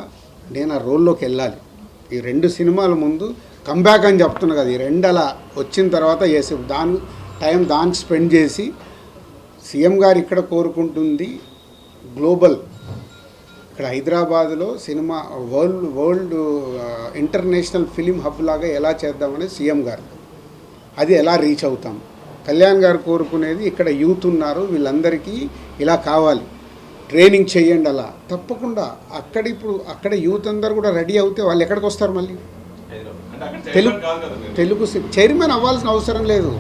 నేను ఆ రోల్లోకి వెళ్ళాలి. ఈ 2 సినిమాల ముందు కంబ్యాక్ అని చెప్తున్నా కదా, ఈ 2 అలా వచ్చిన తర్వాత చేసే టైం దానికి స్పెండ్ చేసి సీఎం గారు ఇక్కడ కోరుకుంటుంది గ్లోబల్, ఇక్కడ హైదరాబాద్లో cinema world international film hub లాగా ఎలా చేద్దామనేది సీఎం గారు, అది ఎలా రీచ్ అవుతాం. కళ్యాణ్ గారు కోరుకునేది ఇక్కడ యూత్ ఉన్నారు, వీళ్ళందరికీ ఇలా కావాలి, ట్రైనింగ్ చేయండి. అలా తప్పకుండా అక్కడ యూత్ అందరు కూడా రెడీ అవుతే వాళ్ళు ఎక్కడికి వస్తారు మళ్ళీ? అంటే అక్కడ చైర్మన్ కాదు కదా మీరు. తెలుగు చైర్మన్ అవ్వాల్సిన అవసరం లేదు,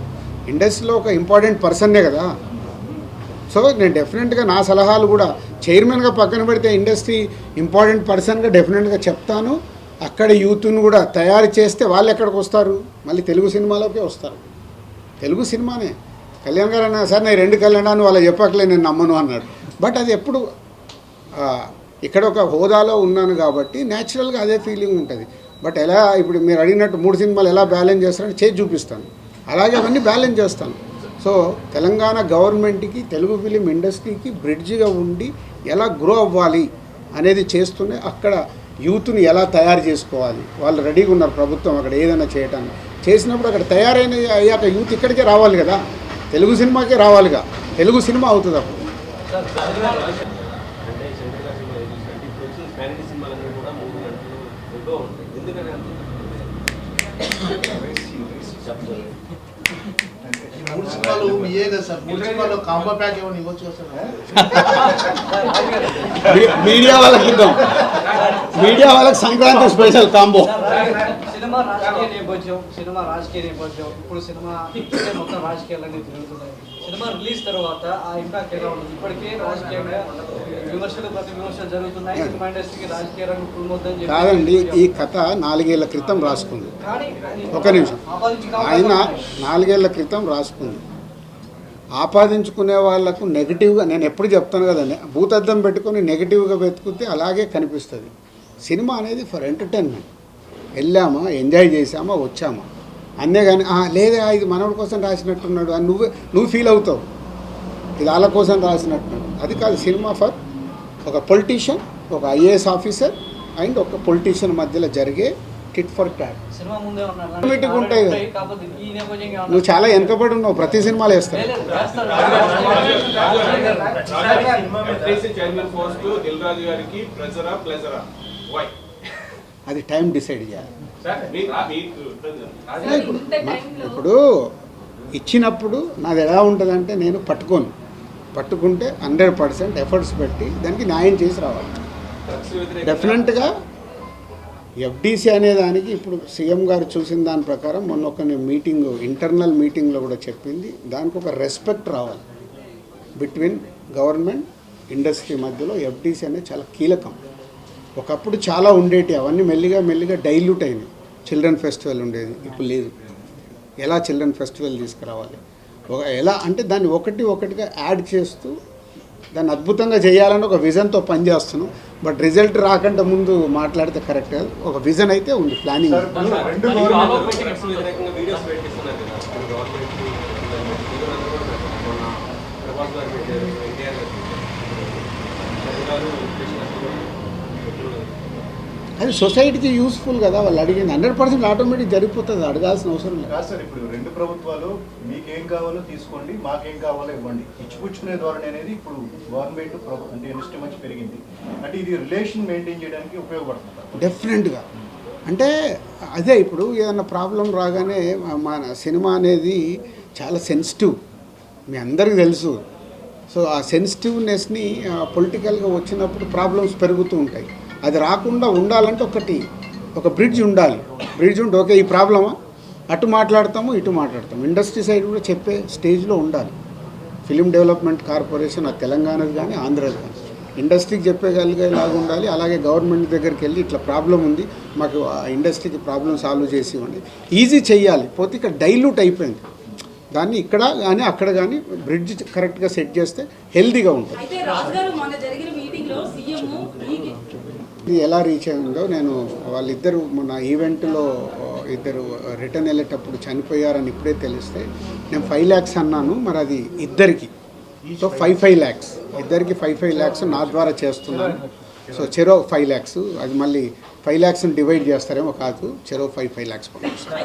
ఇండస్ట్రీలో ఒక ఇంపార్టెంట్ పర్సన్నే కదా. సో నేను డెఫినెట్గా నా సలహాలు కూడా చైర్మన్గా పక్కన పెడితే ఇండస్ట్రీ ఇంపార్టెంట్ పర్సన్గా డెఫినెట్గా చెప్తాను. అక్కడ యూత్ను కూడా తయారు చేస్తే వాళ్ళు ఎక్కడికి వస్తారు? మళ్ళీ తెలుగు సినిమాలోకే వస్తారు. తెలుగు సినిమానే. కళ్యాణ్ గారు అన్నా సార్ నేను 2 కళ్ళు అన్నాను, వాళ్ళు చెప్పకలే నేను నమ్మను అన్నాడు. బట్ అది ఎప్పుడు ఇక్కడ ఒక హోదాలో ఉన్నాను కాబట్టి న్యాచురల్గా అదే ఫీలింగ్ ఉంటుంది. బట్ ఎలా ఇప్పుడు మీరు అడిగినట్టు 3 సినిమాలు ఎలా బ్యాలెన్స్ చేస్తారని చేసి చూపిస్తాను, అలాగే అవన్నీ బ్యాలెన్స్ చేస్తాను. సో తెలంగాణ గవర్నమెంట్కి తెలుగు ఫిలిం ఇండస్ట్రీకి బ్రిడ్జిగా ఉండి ఎలా గ్రో అవ్వాలి అనేది చేస్తూనే అక్కడ యూత్ని ఎలా తయారు చేసుకోవాలి, వాళ్ళు రెడీగా ఉన్నారు ప్రభుత్వం అక్కడ ఏదైనా చేయటానికి. చేసినప్పుడు అక్కడ తయారైన అయ్యాక యూత్ ఇక్కడికే రావాలి కదా, తెలుగు సినిమాకే రావాలిగా, తెలుగు సినిమా అవుతుంది అప్పుడు. అంటే శంకర్ గారి సినిమా చూసినట్టు ఇప్పుడు వచ్చిన ఫ్యామిలీ సినిమాలన్నీ కూడా 3 గంటలు ఎక్కువ ఉంటాయి. ఎందుకంటే ఈ 3 సినిమాలు మీయే కదా సార్, 3 సినిమాలు కాంబో ప్యాక్ ఏమైనా ఇవ్వచ్చు కదా సార్? మీడియా వాళ్ళకి ఇద్దాం, మీడియా వాళ్ళకి సంక్రాంతి స్పెషల్ కాంబో. సినిమా రాజకీయ నేపథ్యం ఇప్పుడు సినిమా మొత్తం రాజకీయాలన్నీ తిరుగుతున్నాయి. సినిమా రిలీజ్ తర్వాత ఆ ఇంపాక్ట్ ఎలా ఉంటుంది? ఇప్పటికే రాజకీయంగా ప్రతి విమర్శలు జరుగుతున్నాయి. సినిమా ఇండస్ట్రీకి రాజకీయ రంగం కుళ్ళొద్దని కాదండి, ఈ కథ 4 ఏళ్ల క్రితం రాసుకుంది. ఒక నిమిషం, ఆయన 4 ఏళ్ల క్రితం రాసుకుంది. ఆపాదించుకునే వాళ్లకు నెగిటివ్గా, నేను ఎప్పుడు చెప్తాను కదండి, భూతద్దం పెట్టుకొని నెగిటివ్గా వెతుకుతే అలాగే కనిపిస్తుంది. సినిమా అనేది ఫర్ ఎంటర్టైన్మెంట్, వెళ్ళామా ఎంజాయ్ చేసామా వచ్చామా అన్నే. కానీ లేదా ఇది మనోడి కోసం రాసినట్టున్నాడు అని నువ్వు ఫీల్ అవుతావు, ఇది వాళ్ళ కోసం రాసినట్టున్నాడు. అది కాదు, సినిమా ఫర్ ఒక పొలిటీషియన్, ఒక ఐఏఎస్ ఆఫీసర్ అండ్ ఒక పొలిటీషియన్ మధ్యలో జరిగే టిట్ ఫర్ టాట్. సినిమా ముందే మీటింగ్ ఉంటాయి కదా, నువ్వు చాలా వెనకబడి ఉన్నావు, ప్రతి సినిమాలు వేస్తావు. చైర్మన్ పోస్ట్ దిల్ రాజు గారికి ప్రెజరా ప్లెజరా? వై? అది టైం డిసైడ్ చేయాలి. ఇప్పుడు ఇచ్చినప్పుడు నాది ఎలా ఉంటుందంటే, నేను పట్టుకుంటే 100% ఎఫర్ట్స్ పెట్టి దానికి న్యాయం చేసి రావాలి. డెఫినెట్గా ఎఫ్డీసీ అనే దానికి ఇప్పుడు సీఎం గారు చూసిన దాని ప్రకారం మొన్న ఒక మీటింగ్, ఇంటర్నల్ మీటింగ్లో కూడా చెప్పింది, దానికి ఒక రెస్పెక్ట్ రావాలి బిట్వీన్ గవర్నమెంట్ ఇండస్ట్రీ మధ్యలో. ఎఫ్డీసీ అనేది చాలా కీలకం. ఒకప్పుడు చాలా ఉండేటి, అవన్నీ మెల్లిగా డైల్యూట్ అయినాయి. చిల్డ్రన్ ఫెస్టివల్ ఉండేది, ఇప్పుడు లేదు. ఎలా చిల్డ్రన్ ఫెస్టివల్ తీసుకురావాలి, ఎలా అంటే దాన్ని ఒకటిగా యాడ్ చేస్తూ దాన్ని అద్భుతంగా చేయాలని ఒక విజన్తో పనిచేస్తున్నాం. బట్ రిజల్ట్ రాకుండా ముందు మాట్లాడితే కరెక్ట్ కాదు. ఒక విజన్ అయితే ఉంది, ప్లానింగ్. అది సొసైటీకి యూస్ఫుల్ కదా, వాళ్ళు అడిగింది 100% ఆటోమేటిక్ జరిగిపోతుంది, అడగాల్సిన అవసరం లేదు. కాదు సార్, ఇప్పుడు 2 ప్రభుత్వాలు మీకేం కావాలో తీసుకోండి, మాకేం కావాలో ఇవ్వండి, ఇచ్చిపుచ్చుకునే ధోరణి అనేది ఇప్పుడు గవర్నమెంట్ అంటే ఇండస్ట్రీ మంచి పెరిగింది. అంటే ఇది రిలేషన్ మెయింటైన్ చేయడానికి ఉపయోగపడుతుంది డెఫినెట్గా. అంటే అదే ఇప్పుడు ఏదైనా ప్రాబ్లం రాగానే మన సినిమా అనేది చాలా సెన్సిటివ్, మీ అందరికీ తెలుసు. సో ఆ సెన్సిటివ్నెస్ని పొలిటికల్గా వచ్చినప్పుడు ప్రాబ్లమ్స్ పెరుగుతూ ఉంటాయి. అది రాకుండా ఉండాలంటే ఒక బ్రిడ్జ్ ఉండాలి. బ్రిడ్జ్ ఉంటే ఓకే ఈ ప్రాబ్లమా, అటు మాట్లాడతాము ఇటు మాట్లాడతాము, ఇండస్ట్రీ సైడ్ కూడా చెప్పే స్టేజ్లో ఉండాలి. ఫిలిం డెవలప్మెంట్ కార్పొరేషన్ ఆ తెలంగాణది కానీ ఆంధ్రది కానీ ఇండస్ట్రీకి చెప్పగలిగేలాగా ఉండాలి. అలాగే గవర్నమెంట్ దగ్గరికి వెళ్ళి ఇట్లా ప్రాబ్లం ఉంది, మాకు ఆ ఇండస్ట్రీకి ప్రాబ్లం సాల్వ్ చేసి ఇవ్వండి, ఈజీ చెయ్యాలి. పోతే ఇక్కడ డైల్యూట్ అయిపోయింది, దాన్ని ఇక్కడ కానీ అక్కడ కానీ బ్రిడ్జ్ కరెక్ట్గా సెట్ చేస్తే హెల్తీగా ఉంటుంది. ఇది ఎలా రీచ్ అయిందో, నేను వాళ్ళిద్దరు మొన్న ఈవెంట్లో ఇద్దరు రిటర్న్ వెళ్ళేటప్పుడు చనిపోయారని ఇప్పుడే తెలిస్తే నేను 5 lakhs అన్నాను. మరి అది ఇద్దరికి, సో 5 lakhs ఇద్దరికి 5 lakhs నా ద్వారా చేస్తున్నాను. సో చెరో 5 lakhs, అది మళ్ళీ 5 lakhs డివైడ్ చేస్తారేమో కాదు, చెరో 5 lakhs పంపిస్తాను.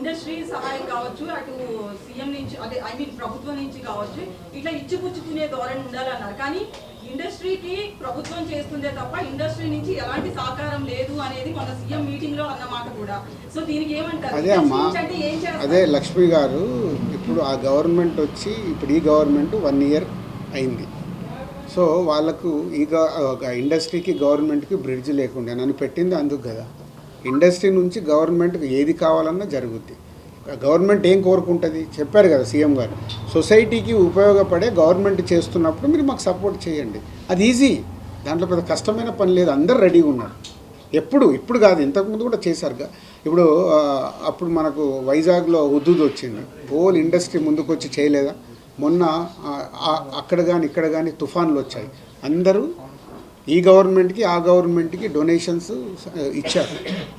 ఇండస్ట్రీ సహాయం కావచ్చు, అటు సీఎం నుంచి అదే ప్రభుత్వం నుంచి కావచ్చు, ఇట్లా ఇచ్చిపుచ్చుకునే ధోరణి ఉండాలన్నారు. కానీ ఇండస్ట్రీకి ప్రభుత్వం చేస్తుందే తప్ప ఇండస్ట్రీ నుంచి ఎలాంటి సహకారం లేదు అనేది మన సీఎం మీటింగ్ లో అన్నమాట కూడా. సో దీనికి ఏమంటారు? అదే అమ్మా, అదే లక్ష్మి గారు, ఇప్పుడు ఆ గవర్నమెంట్ వచ్చి ఇప్పుడు ఈ గవర్నమెంట్ 1 year అయింది. సో వాళ్ళకు ఇండస్ట్రీకి గవర్నమెంట్కి బ్రిడ్జ్ లేకుండా నన్ను పెట్టింది అందుకు కదా. ఇండస్ట్రీ నుంచి గవర్నమెంట్కి ఏది కావాలన్నా జరుగుద్ది. గవర్నమెంట్ ఏం కోరుకుంటుంది చెప్పారు కదా సీఎం గారు, సొసైటీకి ఉపయోగపడే గవర్నమెంట్ చేస్తున్నప్పుడు మీరు మాకు సపోర్ట్ చేయండి. అది ఈజీ, దాంట్లో పెద్ద కష్టమైన పని లేదు. అందరు రెడీగా ఉన్నారు. ఇప్పుడు కాదు, ఇంతకుముందు కూడా చేశారుగా. ఇప్పుడు అప్పుడు మనకు వైజాగ్లో హుద్దుద్ వచ్చింది, హోల్ ఇండస్ట్రీ ముందుకు వచ్చి చేయలేదా? మొన్న అక్కడ కానీ ఇక్కడ కానీ తుఫాన్లు వచ్చాయి, అందరూ ఈ గవర్నమెంట్కి ఆ గవర్నమెంట్కి డొనేషన్స్ ఇచ్చారు.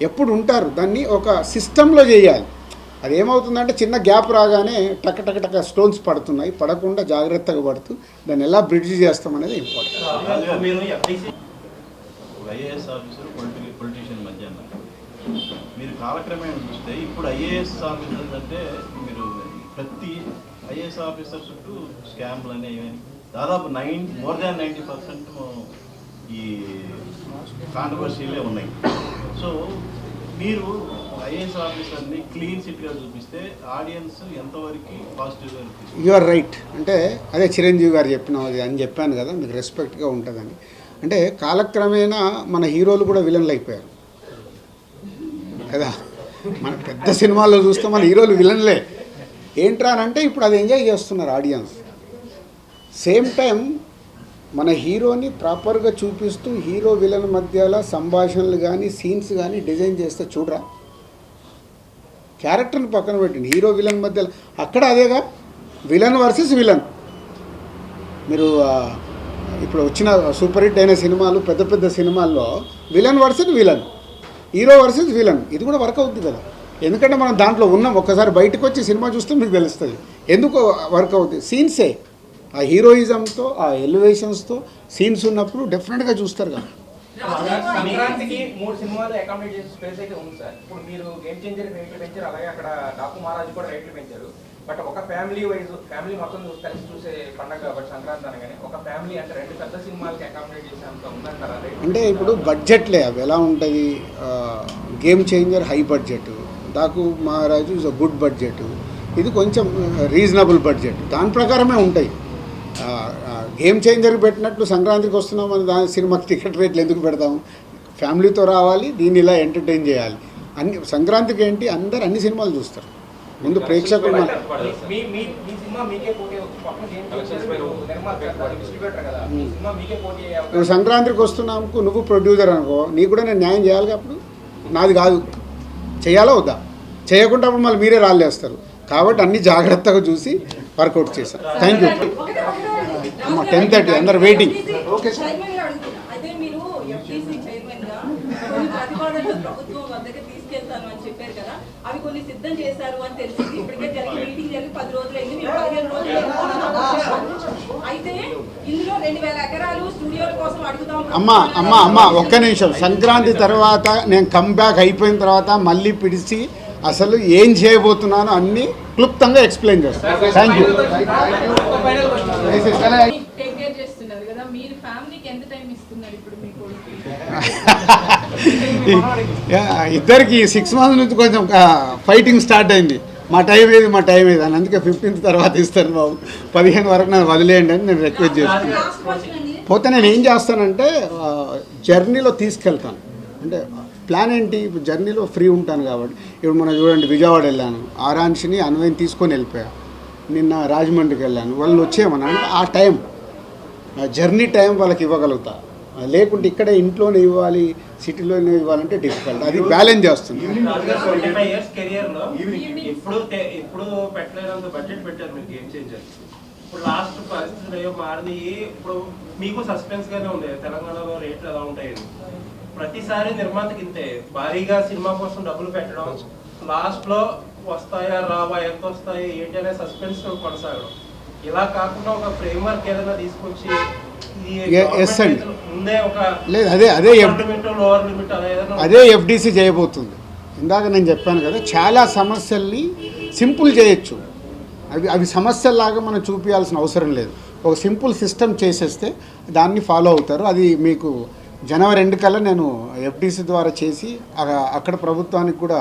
ఎప్పుడు ఉంటారు, దాన్ని ఒక సిస్టంలో చేయాలి. అదేమవుతుందంటే చిన్న గ్యాప్ రాగానే టక స్టోన్స్ పడుతున్నాయి, పడకుండా జాగ్రత్తగా పడుతూ దాన్ని ఎలా బ్రిడ్జ్ చేస్తామనేది ఇంపార్టెంట్. ఐఏఎస్ ఆఫీసర్ పొలిటీషియన్ మధ్య మీరు కాలక్రమేణా చూస్తే ఇప్పుడు ఐఏఎస్ ఆఫీసర్స్ అంటే మీరు ప్రతి ఐఏఎస్ ఆఫీసర్ చుట్టూ స్కామ్లు అనేవి దాదాపు మోర్ దాన్ 90% ఈ కాంట్రవర్సీలే ఉన్నాయి. సో మీరు ఐఏఎస్ ఆఫీసర్ని క్లీన్ సిట్గా చూపిస్తే ఆడియన్స్ ఎంతవరకు పాజిటివ్గా అనిపిస్తుంది? You are right. అంటే అదే చిరంజీవి గారు చెప్పినది అని చెప్పాను కదా, మీకు రెస్పెక్ట్గా ఉంటుందని. అంటే కాలక్రమేణా మన హీరోలు కూడా విలన్లు అయిపోయారు కదా. మన పెద్ద సినిమాల్లో చూస్తే మన హీరోలు విలన్లే. ఏంట్రా అంటే ఇప్పుడు అది ఎంజాయ్ చేస్తున్నారు ఆడియన్స్. సేమ్ టైం మన హీరోని ప్రాపర్గా చూపిస్తూ హీరో విలన్ మధ్యలో సంభాషణలు కానీ సీన్స్ కానీ డిజైన్ చేస్తే చూడరా, క్యారెక్టర్ని పక్కన పెట్టండి, హీరో విలన్ మధ్యలో అక్కడ అదేగా విలన్ వర్సెస్ విలన్. మీరు ఇప్పుడు వచ్చిన సూపర్ హిట్ అయిన సినిమాలు, పెద్ద సినిమాల్లో villain versus villain, hero versus villain, ఇది కూడా వర్క్ అవుతుంది కదా. ఎందుకంటే మనం దాంట్లో ఉన్నాం. ఒక్కసారి బయటకు వచ్చి సినిమా చూస్తే మీకు తెలుస్తుంది ఎందుకు వర్క్ అవుతుంది. సీన్సే ఆ హీరోయిజంతో ఆ ఎలివేషన్స్తో సీన్స్ ఉన్నప్పుడు డెఫినెట్గా చూస్తారు కదా. సంక్రాంతికి 3 సినిమాలు అకామిడేట్ చేసే స్పేస్ అయితే ఉంది సార్. ఇప్పుడు మీరు గేమ్ చేంజర్ రేట్లు పెంచారు, అలాగే అక్కడ డాకు మహారాజు కూడా రేట్లు పెంచారు. బట్ ఒక ఫ్యామిలీ మొత్తం కలిసి చూసే పండుగ కాబట్టి సంక్రాంతి అనగానే ఒక ఫ్యామిలీ అంటే 2 పెద్ద సినిమాలకి అకామిడేట్ చేసే అంత ఉందంటారా? అంటే ఇప్పుడు బడ్జెట్లే అవి ఎలా ఉంటుంది. Game changer high budget, Daaku మహారాజు ఇస్ అ గుడ్ బడ్జెట్, ఇది కొంచెం రీజనబుల్ బడ్జెట్, దాని ప్రకారమే ఉంటాయి. గేమ్ చేంజర్కి పెట్టినట్లు సంక్రాంతికి వస్తున్నాం అని దాని సినిమాకి టికెట్ రేట్లు ఎందుకు పెడతాము? ఫ్యామిలీతో రావాలి, దీన్ని ఇలా ఎంటర్టైన్ చేయాలి. సంక్రాంతికి ఏంటి అందరు అన్ని సినిమాలు చూస్తారు. ముందు ప్రేక్షకులు ఇప్పుడు సంక్రాంతికి వస్తున్నాము, నువ్వు ప్రొడ్యూసర్ అనుకో, నీకు కూడా నేను న్యాయం చేయాలి. అప్పుడు నాది కాదు, చేయాలా వద్దా? చేయకుండా అప్పుడు మళ్ళీ మీరే రాళ్ళేస్తారు. కాబట్టి అన్ని జాగ్రత్తగా చూసి వర్కౌట్ చేశారు. థ్యాంక్ యూ అమ్మ. 10:30 అందరు వెయిటింగ్. అయితే మీరు ఎఫ్టీసీ చైర్మన్ గా కొన్ని ప్రతిపాదనలు ప్రభుత్వం వద్దకు తీసుకెళ్తాను అని చెప్పారు కదా, అవి కొన్ని సిద్ధం చేశారు అని తెలిసింది. ఇప్పటికే మీటింగ్ జరిగి 10 రోజులైంది, మీరు 15 రోజులు. అయితే ఇందులో 2000 ఎకరాలు స్టూడియోల కోసం అడుగుతాం. అమ్మ ఒక్క నిమిషం. సంక్రాంతి తర్వాత నేను కమ్బ్యాక్ అయిపోయిన తర్వాత మళ్ళీ పిలిచి అసలు ఏం చేయబోతున్నానో అన్ని క్లుప్తంగా ఎక్స్ప్లెయిన్ చేస్తాను. Thank you. ఇద్దరికి 6 months నుంచి కొంచెం ఫైటింగ్ స్టార్ట్ అయింది. మా టైం ఏది అని. అందుకే 15th తర్వాత ఇస్తాను బాబు, 15 వరకు నన్ను వదిలేయండి అని నేను రిక్వెస్ట్ చేస్తున్నాను. పోతే నేను ఏం చేస్తానంటే జర్నీలో తీసుకెళ్తాను. అంటే ప్లాన్ ఏంటి, ఇప్పుడు జర్నీలో ఫ్రీ ఉంటాను కాబట్టి. ఇప్పుడు మనం చూడండి, విజయవాడ వెళ్ళాను, ఆరాన్షిని అన్వయిని తీసుకొని వెళ్ళిపోయా. నిన్న రాజమండ్రికి వెళ్ళాను, వాళ్ళు వచ్చేయమన్నా అంటే ఆ టైం జర్నీ టైం వాళ్ళకి ఇవ్వగలుగుతా. లేకుంటే ఇక్కడే ఇంట్లోనే ఇవ్వాలి, సిటీలోనే ఇవ్వాలంటే డిఫికల్ట్. అది బ్యాలెన్స్ చేస్తుంది. ఇప్పుడు పెట్టలేనంత బడ్జెట్ పెట్టారు మీరు గేమ్ చేంజర్. ఇప్పుడు లాస్ట్ పరిస్థితులు మారినాయి. ఇప్పుడు మీకు సస్పెన్స్ గానే ఉంది తెలంగాణలో రేట్లు ఎలా ఉంటాయి. ప్రతిసారి నిర్మాతకి ఇంతే భారీగా సినిమా కోసం డబ్బులు పెట్టడం, లాస్ట్ లో వస్తాయా రావా, ఎంత వస్తాయి ఏంటి అనే సస్పెన్స్ కొనసాగడం. ఇలా కాకుండా ఒక ఫ్రేమ్వర్క్ ఏదైనా తీసుకొచ్చి అదే ఎఫ్డిసి చేయబోతుంది. ఇందాక నేను చెప్పాను కదా, చాలా సమస్యల్ని సింపుల్ చేయొచ్చు. అవి సమస్యల్లాగా మనం చూపించాల్సిన అవసరం లేదు. ఒక సింపుల్ సిస్టమ్ చేసేస్తే దాన్ని ఫాలో అవుతారు. అది మీకు జనవరి 2 కల్లా నేను ఎఫ్డీసీ ద్వారా చేసి అక్కడ ప్రభుత్వానికి కూడా,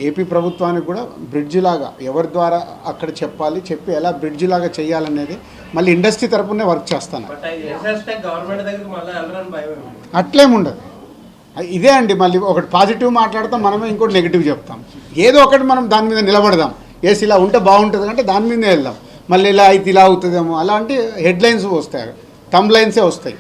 ఏపీ ప్రభుత్వానికి కూడా బ్రిడ్జ్ లాగా ఎవరి ద్వారా అక్కడ చెప్పి ఎలా బ్రిడ్జ్ లాగా చేయాలనేది మళ్ళీ ఇండస్ట్రీ తరపునే వర్క్ చేస్తాను. బట్ అది చేసేస్తే గవర్నమెంట్ దగ్గరికి మళ్ళీ వెళ్ళరని భయం. అట్లేముండదు. ఇదే అండి, మళ్ళీ ఒకటి పాజిటివ్ మాట్లాడతాం, మనమే ఇంకోటి నెగిటివ్ చెప్తాం. ఏదో ఒకటి మనం దాని మీద నిలబడదాం. ఏసి ఇలా ఉంటే బాగుంటుంది అంటే దాని మీదే వెళ్దాం. మళ్ళీ ఇలా అయితే ఇలా అవుతుందేమో అలాంటి హెడ్లైన్స్ వస్తాయి, థంబ్ లైన్సే వస్తాయి.